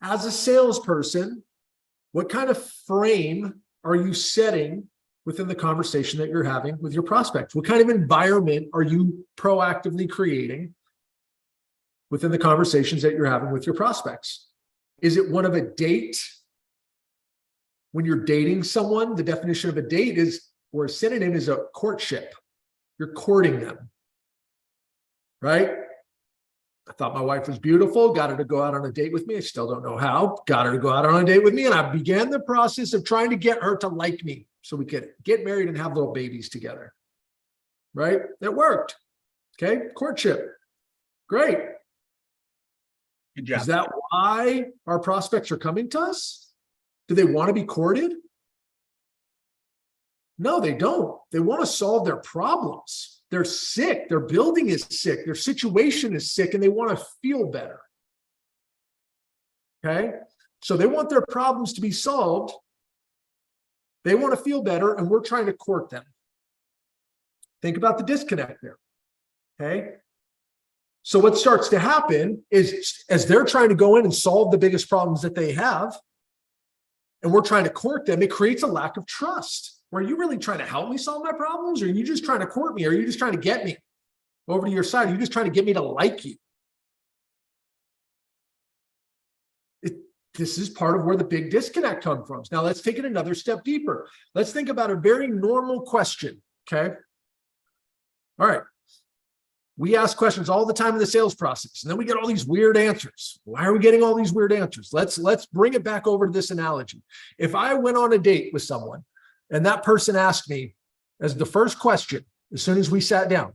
as a salesperson, what kind of frame are you setting within the conversation that you're having with your prospects? What kind of environment are you proactively creating within the conversations that you're having with your prospects? Is it one of a date? When you're dating someone, the definition of a date is, or a synonym is, a courtship. You're courting them, right? I thought my wife was beautiful, got her to go out on a date with me. I still don't know how. Got her to go out on a date with me, and I began the process of trying to get her to like me so we could get married and have little babies together, right? It worked. Okay, courtship. Great. Good job. Is that why our prospects are coming to us? Do they want to be courted? No, they don't. They want to solve their problems. They're sick. Their building is sick. Their situation is sick, and they want to feel better. Okay? So they want their problems to be solved. They want to feel better, and we're trying to court them. Think about the disconnect there. Okay? So what starts to happen is, as they're trying to go in and solve the biggest problems that they have, and we're trying to court them, it creates a lack of trust. Are you really trying to help me solve my problems? Or are you just trying to court me? Or are you just trying to get me over to your side? Are you just trying to get me to like you? This is part of where the big disconnect comes from. Now let's take it another step deeper. Let's think about a very normal question, okay? All right. We ask questions all the time in the sales process, and then we get all these weird answers. Why are we getting all these weird answers? Let's bring it back over to this analogy. If I went on a date with someone and that person asked me as the first question, as soon as we sat down,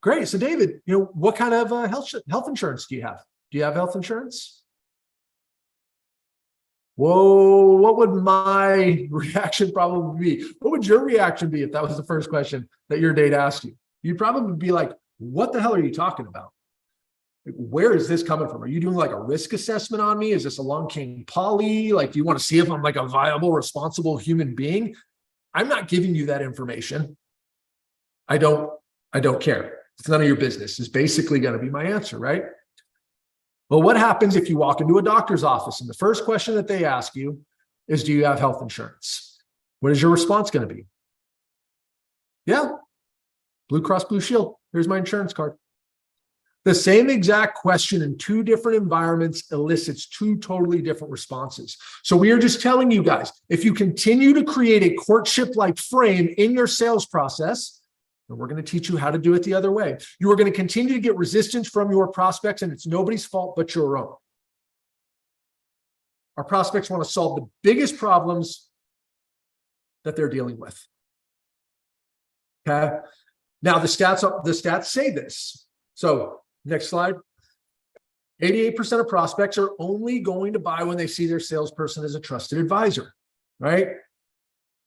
great. So David, what kind of health insurance do you have? Do you have health insurance? Whoa, what would my reaction probably be? What would your reaction be if that was the first question that your date asked you? You'd probably be like, what the hell are you talking about? Where is this coming from? Are you doing like a risk assessment on me? Is this a long King Poly? Like, do you want to see if I'm like a viable, responsible human being? I'm not giving you that information. I don't care. It's none of your business is basically going to be my answer, right? Well, what happens if you walk into a doctor's office and the first question that they ask you is, do you have health insurance? What is your response going to be? Yeah, Blue Cross Blue Shield. Here's my insurance card. The same exact question in two different environments elicits two totally different responses. So we are just telling you guys, if you continue to create a courtship-like frame in your sales process, and we're going to teach you how to do it the other way, you are going to continue to get resistance from your prospects, and it's nobody's fault but your own. Our prospects want to solve the biggest problems that they're dealing with. Okay. Now the stats say this. So next slide. 88% of prospects are only going to buy when they see their salesperson as a trusted advisor, right?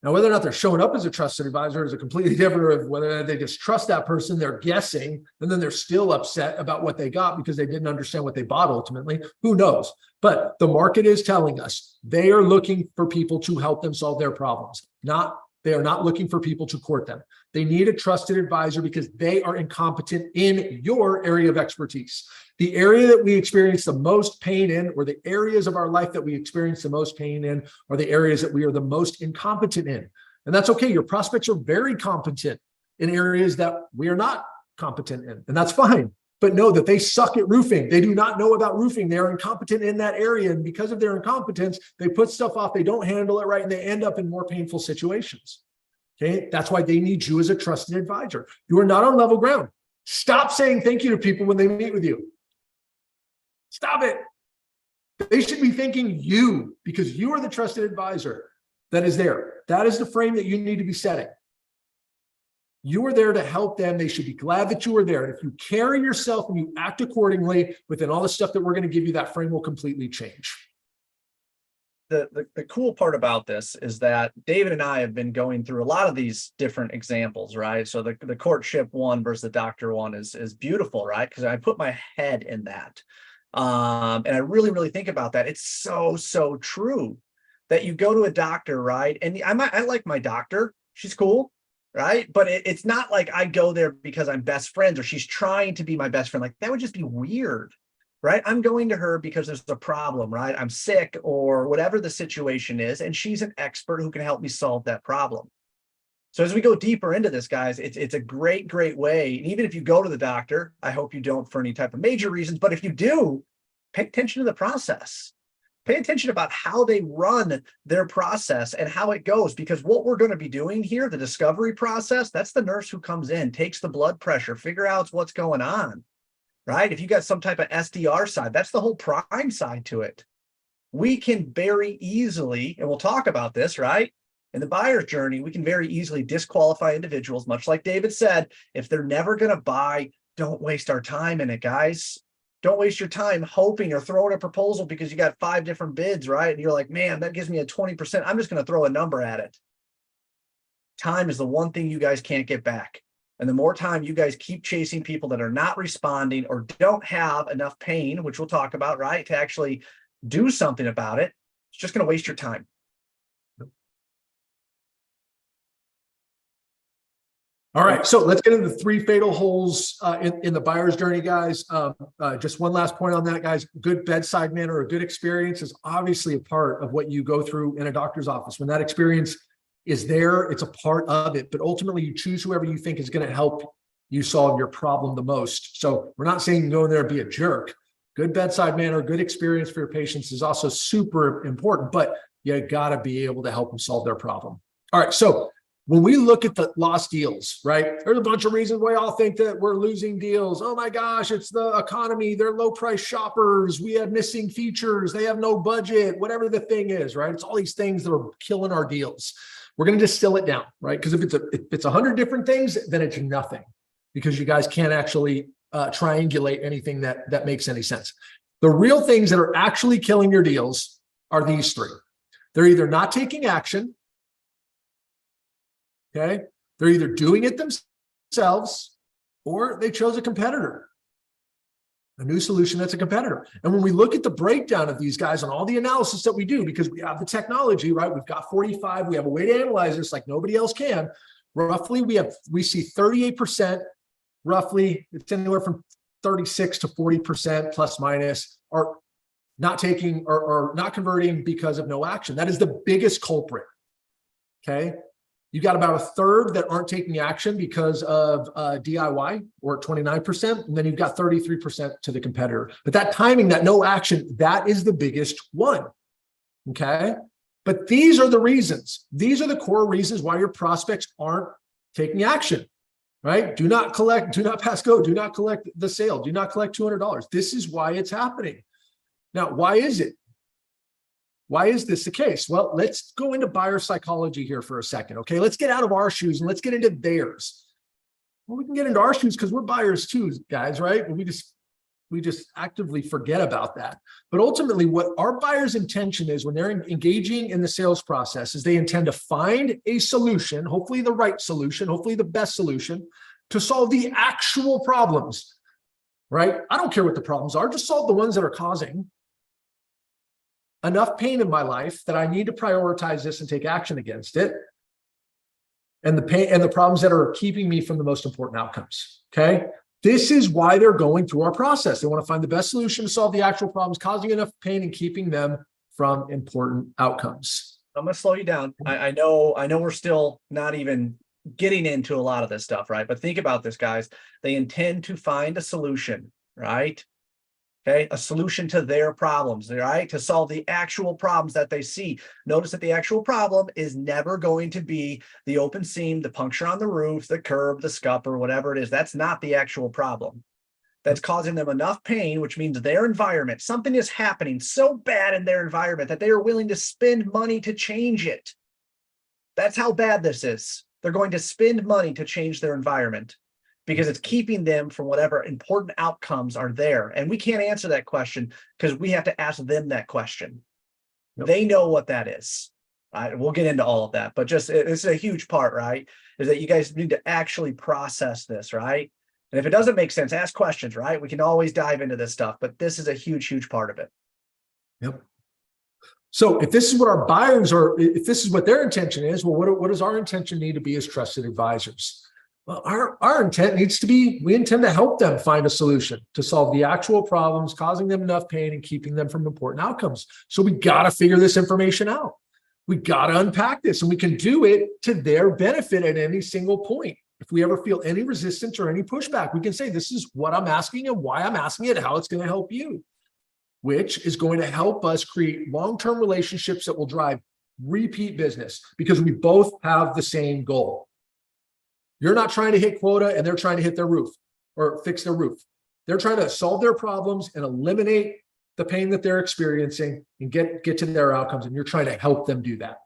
Now, whether or not they're showing up as a trusted advisor is a completely different of whether they just trust that person, they're guessing, and then they're still upset about what they got because they didn't understand what they bought ultimately. Who knows? But the market is telling us they are looking for people to help them solve their problems. They are not looking for people to court them. They need a trusted advisor because they are incompetent in your area of expertise. The area that we experience the most pain in, or the areas of our life that we experience the most pain in, are the areas that we are the most incompetent in. And that's okay. Your prospects are very competent in areas that we are not competent in, and that's fine. But know that they suck at roofing. They do not know about roofing. They are incompetent in that area. And because of their incompetence, they put stuff off. They don't handle it right. And they end up in more painful situations. Okay. That's why they need you as a trusted advisor. You are not on level ground. Stop saying thank you to people when they meet with you. Stop it. They should be thanking you because you are the trusted advisor that is there. That is the frame that you need to be setting. You are there to help them. They should be glad that you are there. And if you carry yourself and you act accordingly within all the stuff that we're going to give you, that frame will completely change. The cool part about this is that David and I have been going through a lot of these different examples, right? So the courtship one versus the doctor one is beautiful, right? Because I put my head in that. And I really, really think about that. It's so true that you go to a doctor, right? And I like my doctor. She's cool. Right. But it's not like I go there because I'm best friends or she's trying to be my best friend. Like that would just be weird. Right. I'm going to her because there's a problem. Right. I'm sick or whatever the situation is. And she's an expert who can help me solve that problem. So as we go deeper into this, guys, it's a great way. And even if you go to the doctor, I hope you don't for any type of major reasons. But if you do, pay attention to the process. Pay attention about how they run their process and how it goes, because what we're going to be doing here, the discovery process, that's the nurse who comes in, takes the blood pressure, figure out what's going on, right? If you got some type of SDR side, that's the whole prime side to it. We can very easily, and we'll talk about this, right? In the buyer's journey, we can very easily disqualify individuals, much like David said, if they're never going to buy, don't waste our time in it, guys. Don't waste your time hoping or throwing a proposal because you got 5 different bids, right? And you're like, man, that gives me a 20%. I'm just going to throw a number at it. Time is the one thing you guys can't get back. And the more time you guys keep chasing people that are not responding or don't have enough pain, which we'll talk about, right, to actually do something about it, it's just going to waste your time. All right, so let's get into the 3 fatal holes in the buyer's journey, guys. Just one last point on that, guys. Good bedside manner, a good experience is obviously a part of what you go through in a doctor's office. When that experience is there, it's a part of it, but ultimately you choose whoever you think is going to help you solve your problem the most. So we're not saying go in there and be a jerk. Good bedside manner, good experience for your patients is also super important, but you got to be able to help them solve their problem. All right, so when we look at the lost deals, right, there's a bunch of reasons we all think that we're losing deals. Oh my gosh, it's the economy. They're low price shoppers. We have missing features. They have no budget, whatever the thing is, right? It's all these things that are killing our deals. We're going to distill it down, right? Because if it's 100 different things, then it's nothing because you guys can't actually triangulate anything that makes any sense. The real things that are actually killing your deals are these 3. They're either not taking action. Okay. They're either doing it themselves or they chose a competitor. A new solution that's a competitor. And when we look at the breakdown of these guys and all the analysis that we do, because we have the technology, right? We've got 45, we have a way to analyze this like nobody else can. Roughly, we see 38%, roughly, it's anywhere from 36 to 40% plus minus are not taking or not converting because of no action. That is the biggest culprit. Okay. You got about a third that aren't taking action because of DIY, or 29%. And then you've got 33% to the competitor. But that timing, that no action, that is the biggest one. Okay. But these are the reasons. These are the core reasons why your prospects aren't taking action, right? Do not collect, do not pass go, do not collect the sale, do not collect $200. This is why it's happening. Now, why is it? Why is this the case? Well, let's go into buyer psychology here for a second. Okay, let's get out of our shoes and let's get into theirs. Well, we can get into our shoes because we're buyers too, guys, right? We just actively forget about that. But ultimately, what our buyer's intention is when they're engaging in the sales process is they intend to find a solution, hopefully the right solution, hopefully the best solution, to solve the actual problems, right? I don't care what the problems are, just solve the ones that are causing enough pain in my life that I need to prioritize this and take action against it. And the pain and the problems that are keeping me from the most important outcomes. Okay. This is why they're going through our process. They want to find the best solution to solve the actual problems, causing enough pain and keeping them from important outcomes. I'm going to slow you down. I know we're still not even getting into a lot of this stuff, right? But think about this, guys. They intend to find a solution, right? Okay, a solution to their problems, right? To solve the actual problems that they see. Notice that the actual problem is never going to be the open seam, the puncture on the roof, the curb, the scupper, whatever it is. That's not the actual problem. That's causing them enough pain, which means their environment, something is happening so bad in their environment that they are willing to spend money to change it. That's how bad this is. They're going to spend money to change their environment, because it's keeping them from whatever important outcomes are there. And we can't answer that question because we have to ask them that question. Yep. They know what that is. Right? We'll get into all of that, but just it's a huge part, right? Is that you guys need to actually process this, right? And if it doesn't make sense, ask questions, right? We can always dive into this stuff, but this is a huge, huge part of it. Yep. So if this is what our buyers are, if this is what their intention is, well, what does our intention need to be as trusted advisors? Well, our intent needs to be, we intend to help them find a solution to solve the actual problems, causing them enough pain and keeping them from important outcomes. So we got to figure this information out. We got to unpack this, and we can do it to their benefit at any single point. If we ever feel any resistance or any pushback, we can say, this is what I'm asking and why I'm asking it, how it's going to help you, which is going to help us create long-term relationships that will drive repeat business because we both have the same goal. You're not trying to hit quota and they're trying to hit their roof or fix their roof. They're trying to solve their problems and eliminate the pain that they're experiencing and get to their outcomes. And you're trying to help them do that.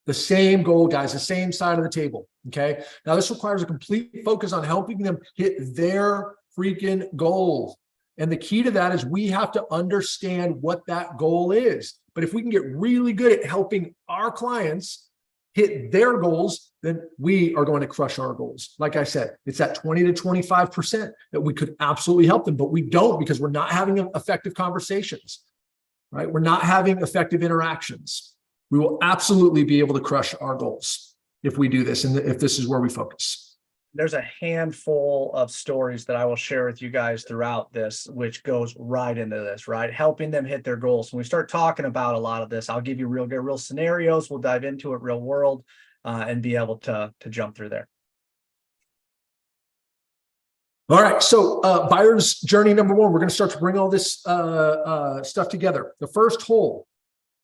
The same goal, guys, the same side of the table. Okay. Now this requires a complete focus on helping them hit their freaking goals. And the key to that is we have to understand what that goal is. But if we can get really good at helping our clients hit their goals, then we are going to crush our goals. Like I said, it's at 20 to 25% that we could absolutely help them, but we don't because we're not having effective conversations, right? We're not having effective interactions. We will absolutely be able to crush our goals if we do this and if this is where we focus. There's a handful of stories that I will share with you guys throughout this, which goes right into this, right? Helping them hit their goals. When we start talking about a lot of this, I'll give you real scenarios. We'll dive into it real world and be able to jump through there. All right. So buyer's journey number one, we're going to start to bring all this stuff together. The first hole,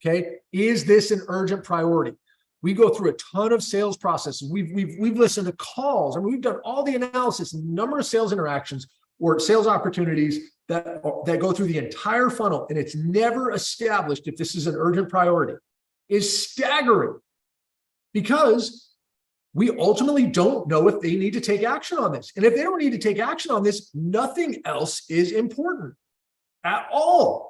okay, is this an urgent priority? We go through a ton of sales processes. We've listened to calls. I mean, we've done all the analysis, number of sales interactions or sales opportunities that go through the entire funnel, and it's never established if this is an urgent priority. Is staggering because we ultimately don't know if they need to take action on this. And if they don't need to take action on this, nothing else is important at all.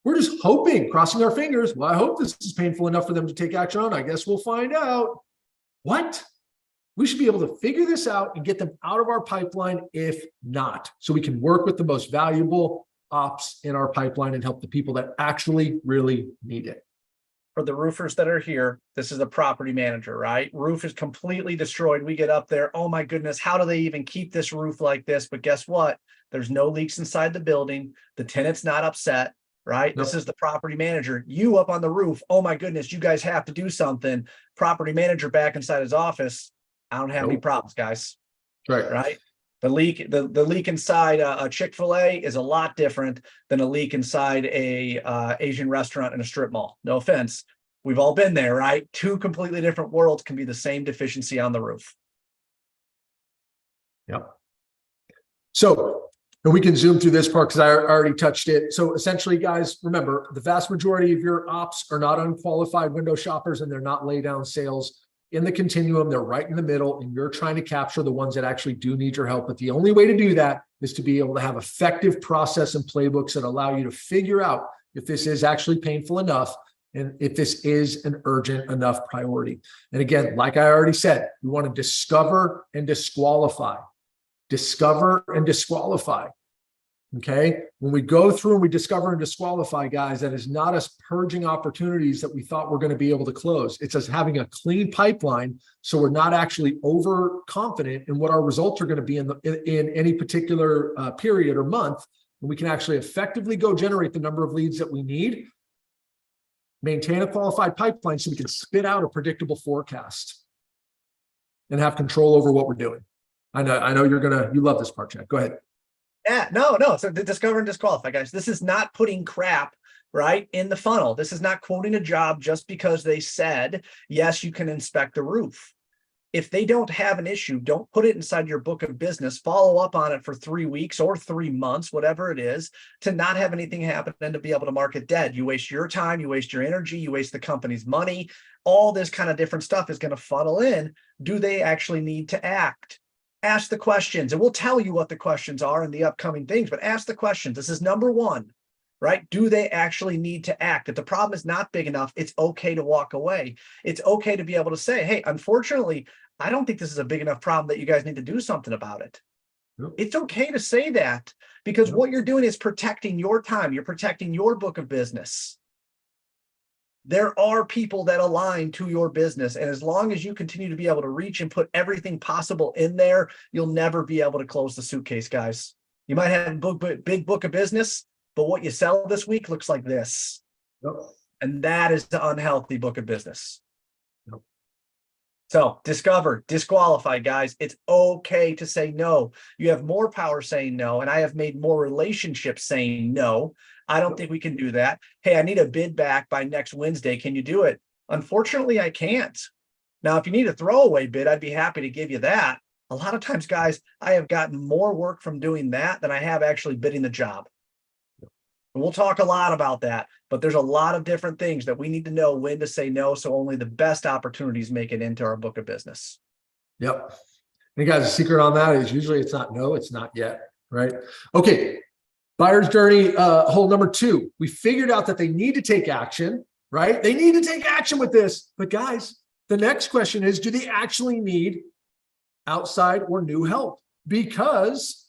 We're just hoping, crossing our fingers. Well, I hope this is painful enough for them to take action on. I guess we'll find out. What? We should be able to figure this out and get them out of our pipeline if not, so we can work with the most valuable ops in our pipeline and help the people that actually really need it. For the roofers that are here, this is the property manager, right? Roof is completely destroyed. We get up there. Oh my goodness, how do they even keep this roof like this? But guess what? There's no leaks inside the building. The tenant's not upset, right? Nope. This is the property manager. You up on the roof. Oh my goodness, you guys have to do something. Property manager back inside his office. I don't have any problems, guys. Right? The leak inside a Chick-fil-A is a lot different than a leak inside a Asian restaurant in a strip mall. No offense. We've all been there, right? Two completely different worlds can be the same deficiency on the roof. Yep. So, and we can zoom through this part because I already touched it. So essentially, guys, remember, the vast majority of your ops are not unqualified window shoppers and they're not lay down sales. In the continuum, they're right in the middle, and you're trying to capture the ones that actually do need your help. But the only way to do that is to be able to have effective process and playbooks that allow you to figure out if this is actually painful enough and if this is an urgent enough priority. And again, like I already said, we want to discover and disqualify. Discover and disqualify. Okay. When we go through and we discover and disqualify, guys, that is not us purging opportunities that we thought we're going to be able to close. It's us having a clean pipeline. So we're not actually overconfident in what our results are going to be in any particular period or month. And we can actually effectively go generate the number of leads that we need, maintain a qualified pipeline so we can spit out a predictable forecast and have control over what we're doing. I know you love this part, Chad. Go ahead. Yeah, no. So the discover and disqualify, guys. This is not putting crap right in the funnel. This is not quoting a job just because they said, yes, you can inspect the roof. If they don't have an issue, don't put it inside your book of business. Follow up on it for 3 weeks or 3 months, whatever it is, to not have anything happen and to be able to mark it dead. You waste your time, you waste your energy, you waste the company's money. All this kind of different stuff is going to funnel in. Do they actually need to act? Ask the questions, and we'll tell you what the questions are in the upcoming things, but ask the questions. This is number one, right? Do they actually need to act? If the problem is not big enough, it's okay to walk away. It's okay to be able to say, hey, unfortunately, I don't think this is a big enough problem that you guys need to do something about it. Yep. It's okay to say that because what you're doing is protecting your time. You're protecting your book of business. There are people that align to your business. And as long as you continue to be able to reach and put everything possible in there, you'll never be able to close the suitcase, guys. You might have a big book of business, but what you sell this week looks like this. Yep. And that is the unhealthy book of business. Yep. So discover, disqualify, guys. It's okay to say no. You have more power saying no. And I have made more relationships saying no. I don't think we can do that. Hey, I need a bid back by next Wednesday. Can you do it? Unfortunately, I can't. Now, if you need a throwaway bid, I'd be happy to give you that. A lot of times, guys, I have gotten more work from doing that than I have actually bidding the job. And we'll talk a lot about that, but there's a lot of different things that we need to know when to say no, so only the best opportunities make it into our book of business. Yep. And guys, the secret on that is usually it's not no, it's not yet, right? Okay. Buyer's journey, hole number 2. We figured out that they need to take action, right? They need to take action with this. But guys, the next question is, do they actually need outside or new help? Because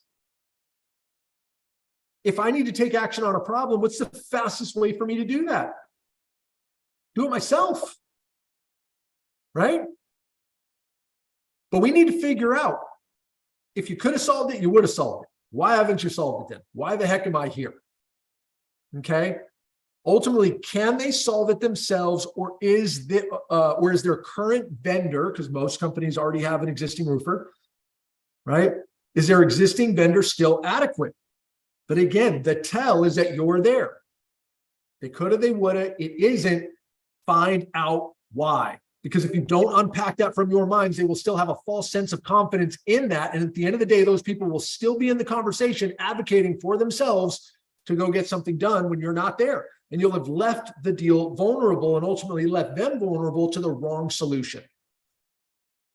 if I need to take action on a problem, what's the fastest way for me to do that? Do it myself, right? But we need to figure out, if you could have solved it, you would have solved it. Why haven't you solved it then? Why the heck am I here? Okay. Ultimately, can they solve it themselves, or is their current vendor, because most companies already have an existing roofer, right? Is their existing vendor still adequate? But again, the tell is that you're there. They coulda, they woulda. It isn't. Find out why. Because if you don't unpack that from your minds, they will still have a false sense of confidence in that. And at the end of the day, those people will still be in the conversation advocating for themselves to go get something done when you're not there. And you'll have left the deal vulnerable and ultimately left them vulnerable to the wrong solution.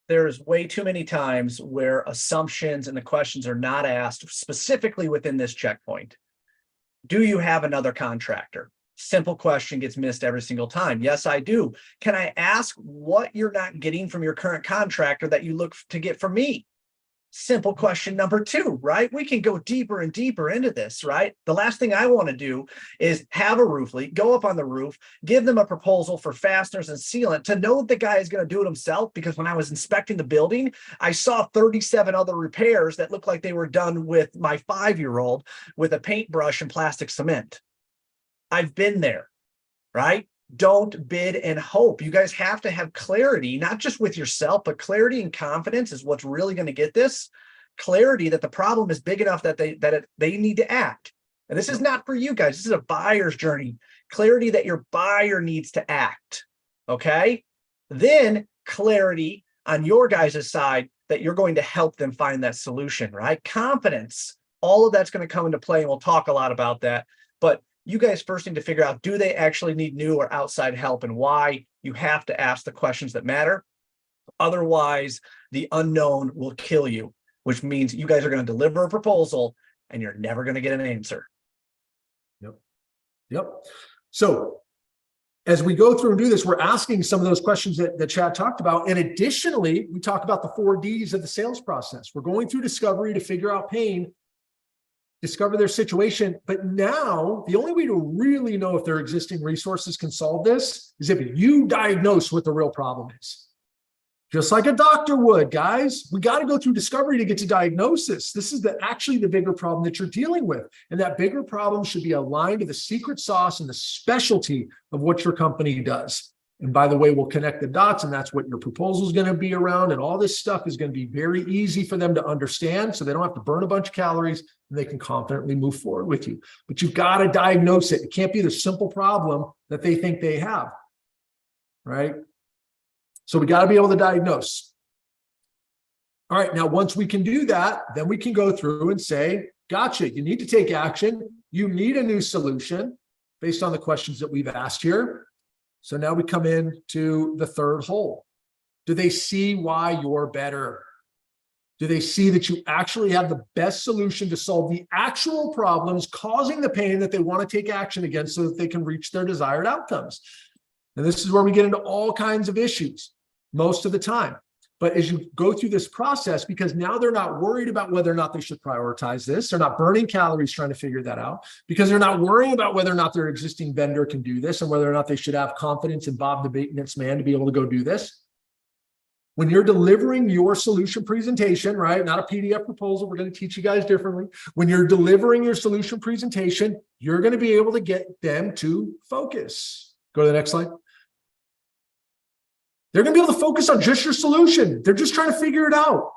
There's way too many times where assumptions and the questions are not asked specifically within this checkpoint. Do you have another contractor? Simple question gets missed every single time. Yes, I do. Can I ask what you're not getting from your current contractor that you look to get from me? Simple question number 2, right? We can go deeper and deeper into this, right? The last thing I want to do is have a roof leak, go up on the roof, give them a proposal for fasteners and sealant to know that the guy is going to do it himself. Because when I was inspecting the building, I saw 37 other repairs that looked like they were done with my 5-year-old with a paintbrush and plastic cement. I've been there, right? Don't bid and hope. You guys have to have clarity, not just with yourself, but clarity and confidence is what's really going to get this. Clarity that the problem is big enough that they need to act. And this is not for you guys. This is a buyer's journey. Clarity that your buyer needs to act. Okay. Then clarity on your guys' side that you're going to help them find that solution, right? Confidence. All of that's going to come into play. And we'll talk a lot about that. But you guys first need to figure out, do they actually need new or outside help, and why? You have to ask the questions that matter. Otherwise, the unknown will kill you, which means you guys are going to deliver a proposal and you're never going to get an answer. Yep. So as we go through and do this, we're asking some of those questions that Chad talked about. And additionally, we talk about the 4 Ds of the sales process. We're going through discovery to figure out pain, discover their situation. But now the only way to really know if their existing resources can solve this is if you diagnose what the real problem is. Just like a doctor would, guys. We got to go through discovery to get to diagnosis. This is actually the bigger problem that you're dealing with. And that bigger problem should be aligned to the secret sauce and the specialty of what your company does. And by the way, we'll connect the dots, and that's what your proposal is going to be around. And all this stuff is going to be very easy for them to understand, so they don't have to burn a bunch of calories and they can confidently move forward with you. But you've got to diagnose it. It can't be the simple problem that they think they have, right? So we got to be able to diagnose. All right, now once we can do that, then we can go through and say, gotcha, you need to take action. You need a new solution based on the questions that we've asked here. So now we come in to the third hole. Do they see why you're better? Do they see that you actually have the best solution to solve the actual problems causing the pain that they want to take action against so that they can reach their desired outcomes? And this is where we get into all kinds of issues most of the time. But as you go through this process, because now they're not worried about whether or not they should prioritize this, they're not burning calories trying to figure that out, because they're not worrying about whether or not their existing vendor can do this and whether or not they should have confidence in Bob the maintenance man to be able to go do this. When you're delivering your solution presentation, right? Not a PDF proposal. We're going to teach you guys differently. When you're delivering your solution presentation, you're going to be able to get them to focus. Go to the next slide. They're going to be able to focus on just your solution. They're just trying to figure it out.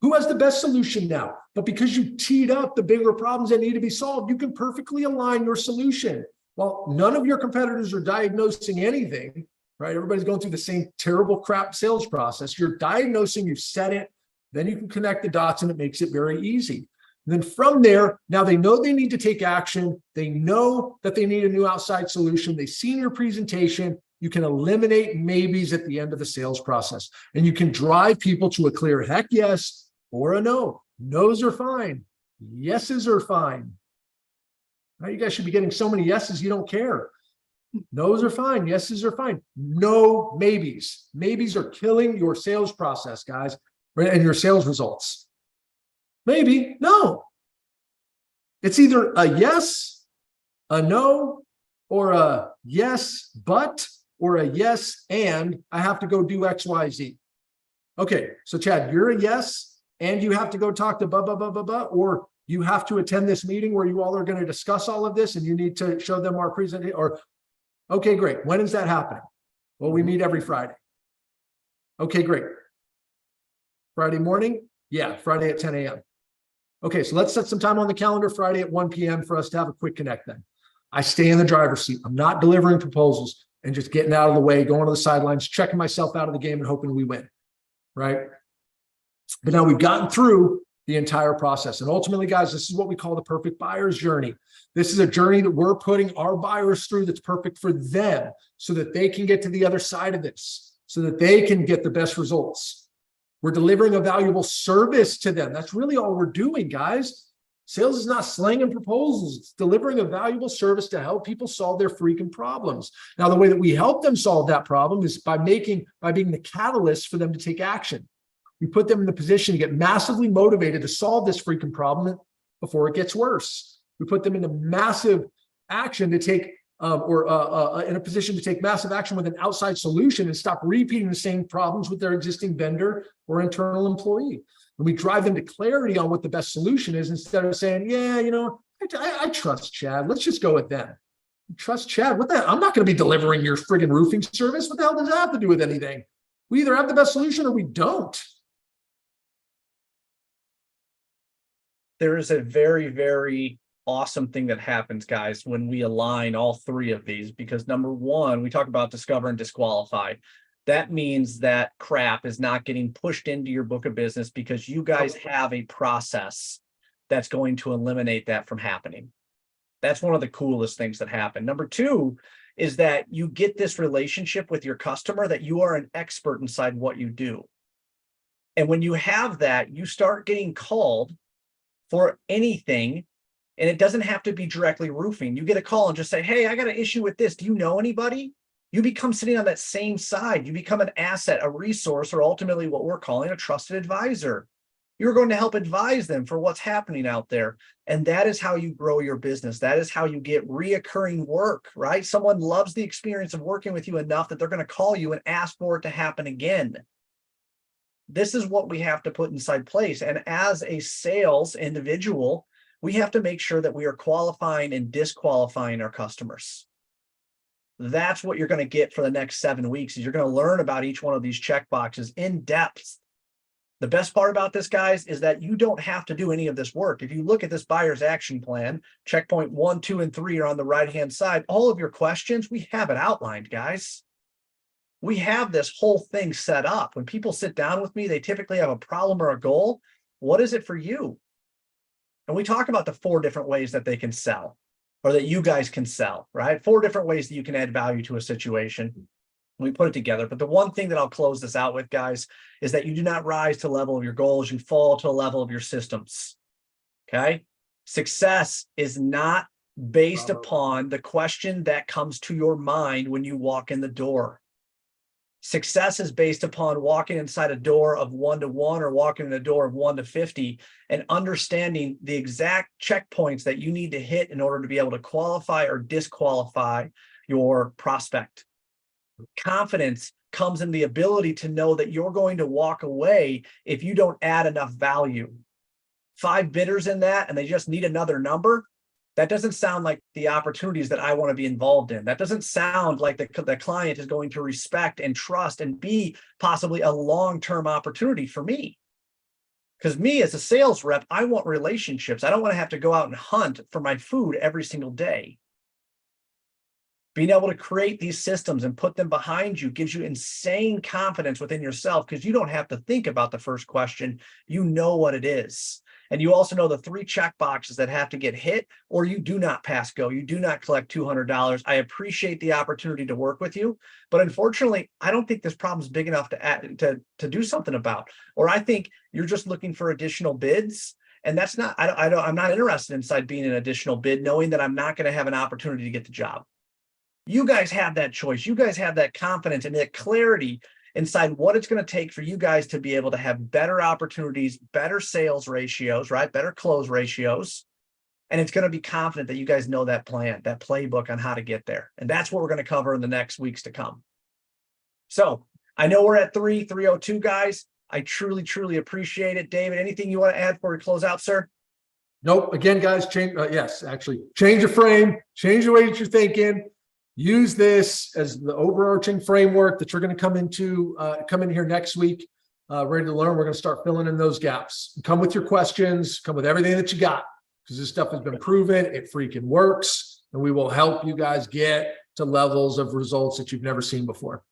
Who has the best solution now? But because you teed up the bigger problems that need to be solved, you can perfectly align your solution. Well, none of your competitors are diagnosing anything, right? Everybody's going through the same terrible crap sales process. You're diagnosing, you've said it, then you can connect the dots, and it makes it very easy. And then from there, now they know they need to take action. They know that they need a new outside solution. They've seen your presentation. You can eliminate maybes at the end of the sales process, and you can drive people to a clear heck yes or a no. No's are fine. Yeses are fine. Now, you guys should be getting so many yeses, you don't care. No's are fine. Yeses are fine. No maybes. Maybes are killing your sales process, guys, and your sales results. Maybe, no. It's either a yes, a no, or a yes, but, or a yes, and I have to go do X, Y, Z. Okay, so Chad, you're a yes, and you have to go talk to blah, blah, blah, blah, blah, or you have to attend this meeting where you all are going to discuss all of this and you need to show them our presentation, or, okay, great. When is that happening? Well, we meet every Friday. Okay, great. Friday morning? Yeah, Friday at 10 a.m. Okay, so let's set some time on the calendar Friday at 1 p.m. for us to have a quick connect then. I stay in the driver's seat. I'm not delivering proposals and just getting out of the way, going to the sidelines, checking myself out of the game and hoping we win, right? But now we've gotten through the entire process. And ultimately, guys, this is what we call the perfect buyer's journey. This is a journey that we're putting our buyers through that's perfect for them so that they can get to the other side of this, so that they can get the best results. We're delivering a valuable service to them. That's really all we're doing, guys. Sales is not slinging proposals. It's delivering a valuable service to help people solve their freaking problems. Now, the way that we help them solve that problem is by being the catalyst for them to take action. We put them in the position to get massively motivated to solve this freaking problem before it gets worse. We put them into massive action to take, in a position to take massive action with an outside solution and stop repeating the same problems with their existing vendor or internal employee. And we drive them to clarity on what the best solution is instead of saying, yeah, I trust Chad. Let's just go with them. Trust Chad? What the hell? I'm not going to be delivering your friggin' roofing service. What the hell does that have to do with anything? We either have the best solution or we don't. There is a very, very awesome thing that happens, guys, when we align all three of these, because number one, we talk about discover and disqualify. That means that crap is not getting pushed into your book of business because you guys have a process that's going to eliminate that from happening. That's one of the coolest things that happen. Number two is that you get this relationship with your customer that you are an expert inside what you do. And when you have that, you start getting called for anything. And it doesn't have to be directly roofing. You get a call and just say, hey, I got an issue with this. Do you know anybody? You become sitting on that same side. You become an asset, a resource, or ultimately what we're calling a trusted advisor. You're going to help advise them for what's happening out there. And that is how you grow your business. That is how you get reoccurring work, right? Someone loves the experience of working with you enough that they're going to call you and ask for it to happen again. This is what we have to put inside place. And as a sales individual, we have to make sure that we are qualifying and disqualifying our customers. That's what you're going to get for the next 7 weeks, is you're going to learn about each one of these check boxes in depth. The best part about this, guys, is that you don't have to do any of this work. If you look at this buyer's action plan, checkpoint 1, 2, and 3 are on the right-hand side. All of your questions, we have it outlined, guys. We have this whole thing set up. When people sit down with me, they typically have a problem or a goal. What is it for you? And we talk about the 4 different ways that they can sell, or that you guys can sell, right? 4 different ways that you can add value to a situation. We put it together. But the one thing that I'll close this out with, guys, is that you do not rise to the level of your goals. You fall to the level of your systems. Okay? Success is not based upon the question that comes to your mind when you walk in the door. Success is based upon walking inside a door of 1 to 1 or walking in a door of 1 to 50 and understanding the exact checkpoints that you need to hit in order to be able to qualify or disqualify your prospect. Confidence comes in the ability to know that you're going to walk away if you don't add enough value. 5 bidders in that, and they just need another number. That doesn't sound like the opportunities that I want to be involved in. That doesn't sound like the client is going to respect and trust and be possibly a long-term opportunity for me. Because me as a sales rep, I want relationships. I don't want to have to go out and hunt for my food every single day. Being able to create these systems and put them behind you gives you insane confidence within yourself, because you don't have to think about the first question. You know what it is. And you also know the 3 check boxes that have to get hit, or you do not pass go. You do not collect $200. I appreciate the opportunity to work with you, but unfortunately, I don't think this problem is big enough to do something about. Or I think you're just looking for additional bids, and that's not. I'm not interested inside being an additional bid, knowing that I'm not going to have an opportunity to get the job. You guys have that choice. You guys have that confidence and that clarity inside what it's going to take for you guys to be able to have better opportunities, better sales ratios, right? Better close ratios. And it's going to be confident that you guys know that plan, that playbook on how to get there. And that's what we're going to cover in the next weeks to come. So I know we're at 3:02, guys. I truly, truly appreciate it. David, anything you want to add before we close out, sir? Nope. Again, guys, change your frame, change the way that you're thinking. Use this as the overarching framework that you're going to come in here next week, ready to learn. We're going to start filling in those gaps. Come with your questions, come with everything that you got, because this stuff has been proven. It freaking works, and we will help you guys get to levels of results that you've never seen before.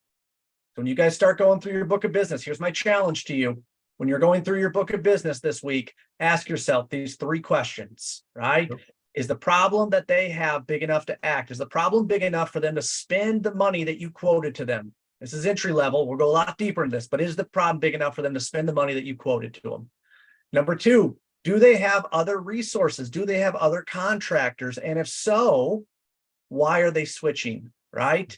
When you guys start going through your book of business, here's my challenge to you. When you're going through your book of business this week, ask yourself these 3 questions, right? Yep. Is the problem that they have big enough to act? Is the problem big enough for them to spend the money that you quoted to them? This is entry level. We'll go a lot deeper in this, but is the problem big enough for them to spend the money that you quoted to them? Number 2, Do they have other resources? Do they have other contractors? And if so, why are they switching, right?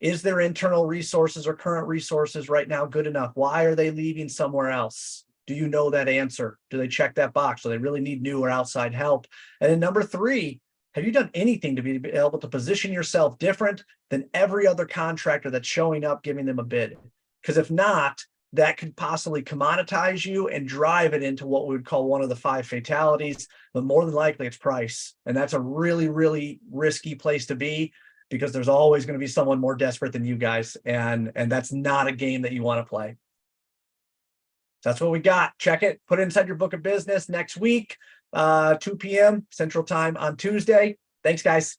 Is their internal resources or current resources right now good enough? Why are they leaving somewhere else? Do you know that answer? Do they check that box? Do they really need new or outside help? And then number three, have you done anything to be able to position yourself different than every other contractor that's showing up, giving them a bid? Because if not, that could possibly commoditize you and drive it into what we would call one of the 5 fatalities, but more than likely it's price. And that's a really, really risky place to be, because there's always going to be someone more desperate than you guys. And that's not a game that you want to play. So that's what we got. Check it, put it inside your book of business next week, 2 p.m. Central Time on Tuesday. Thanks, guys.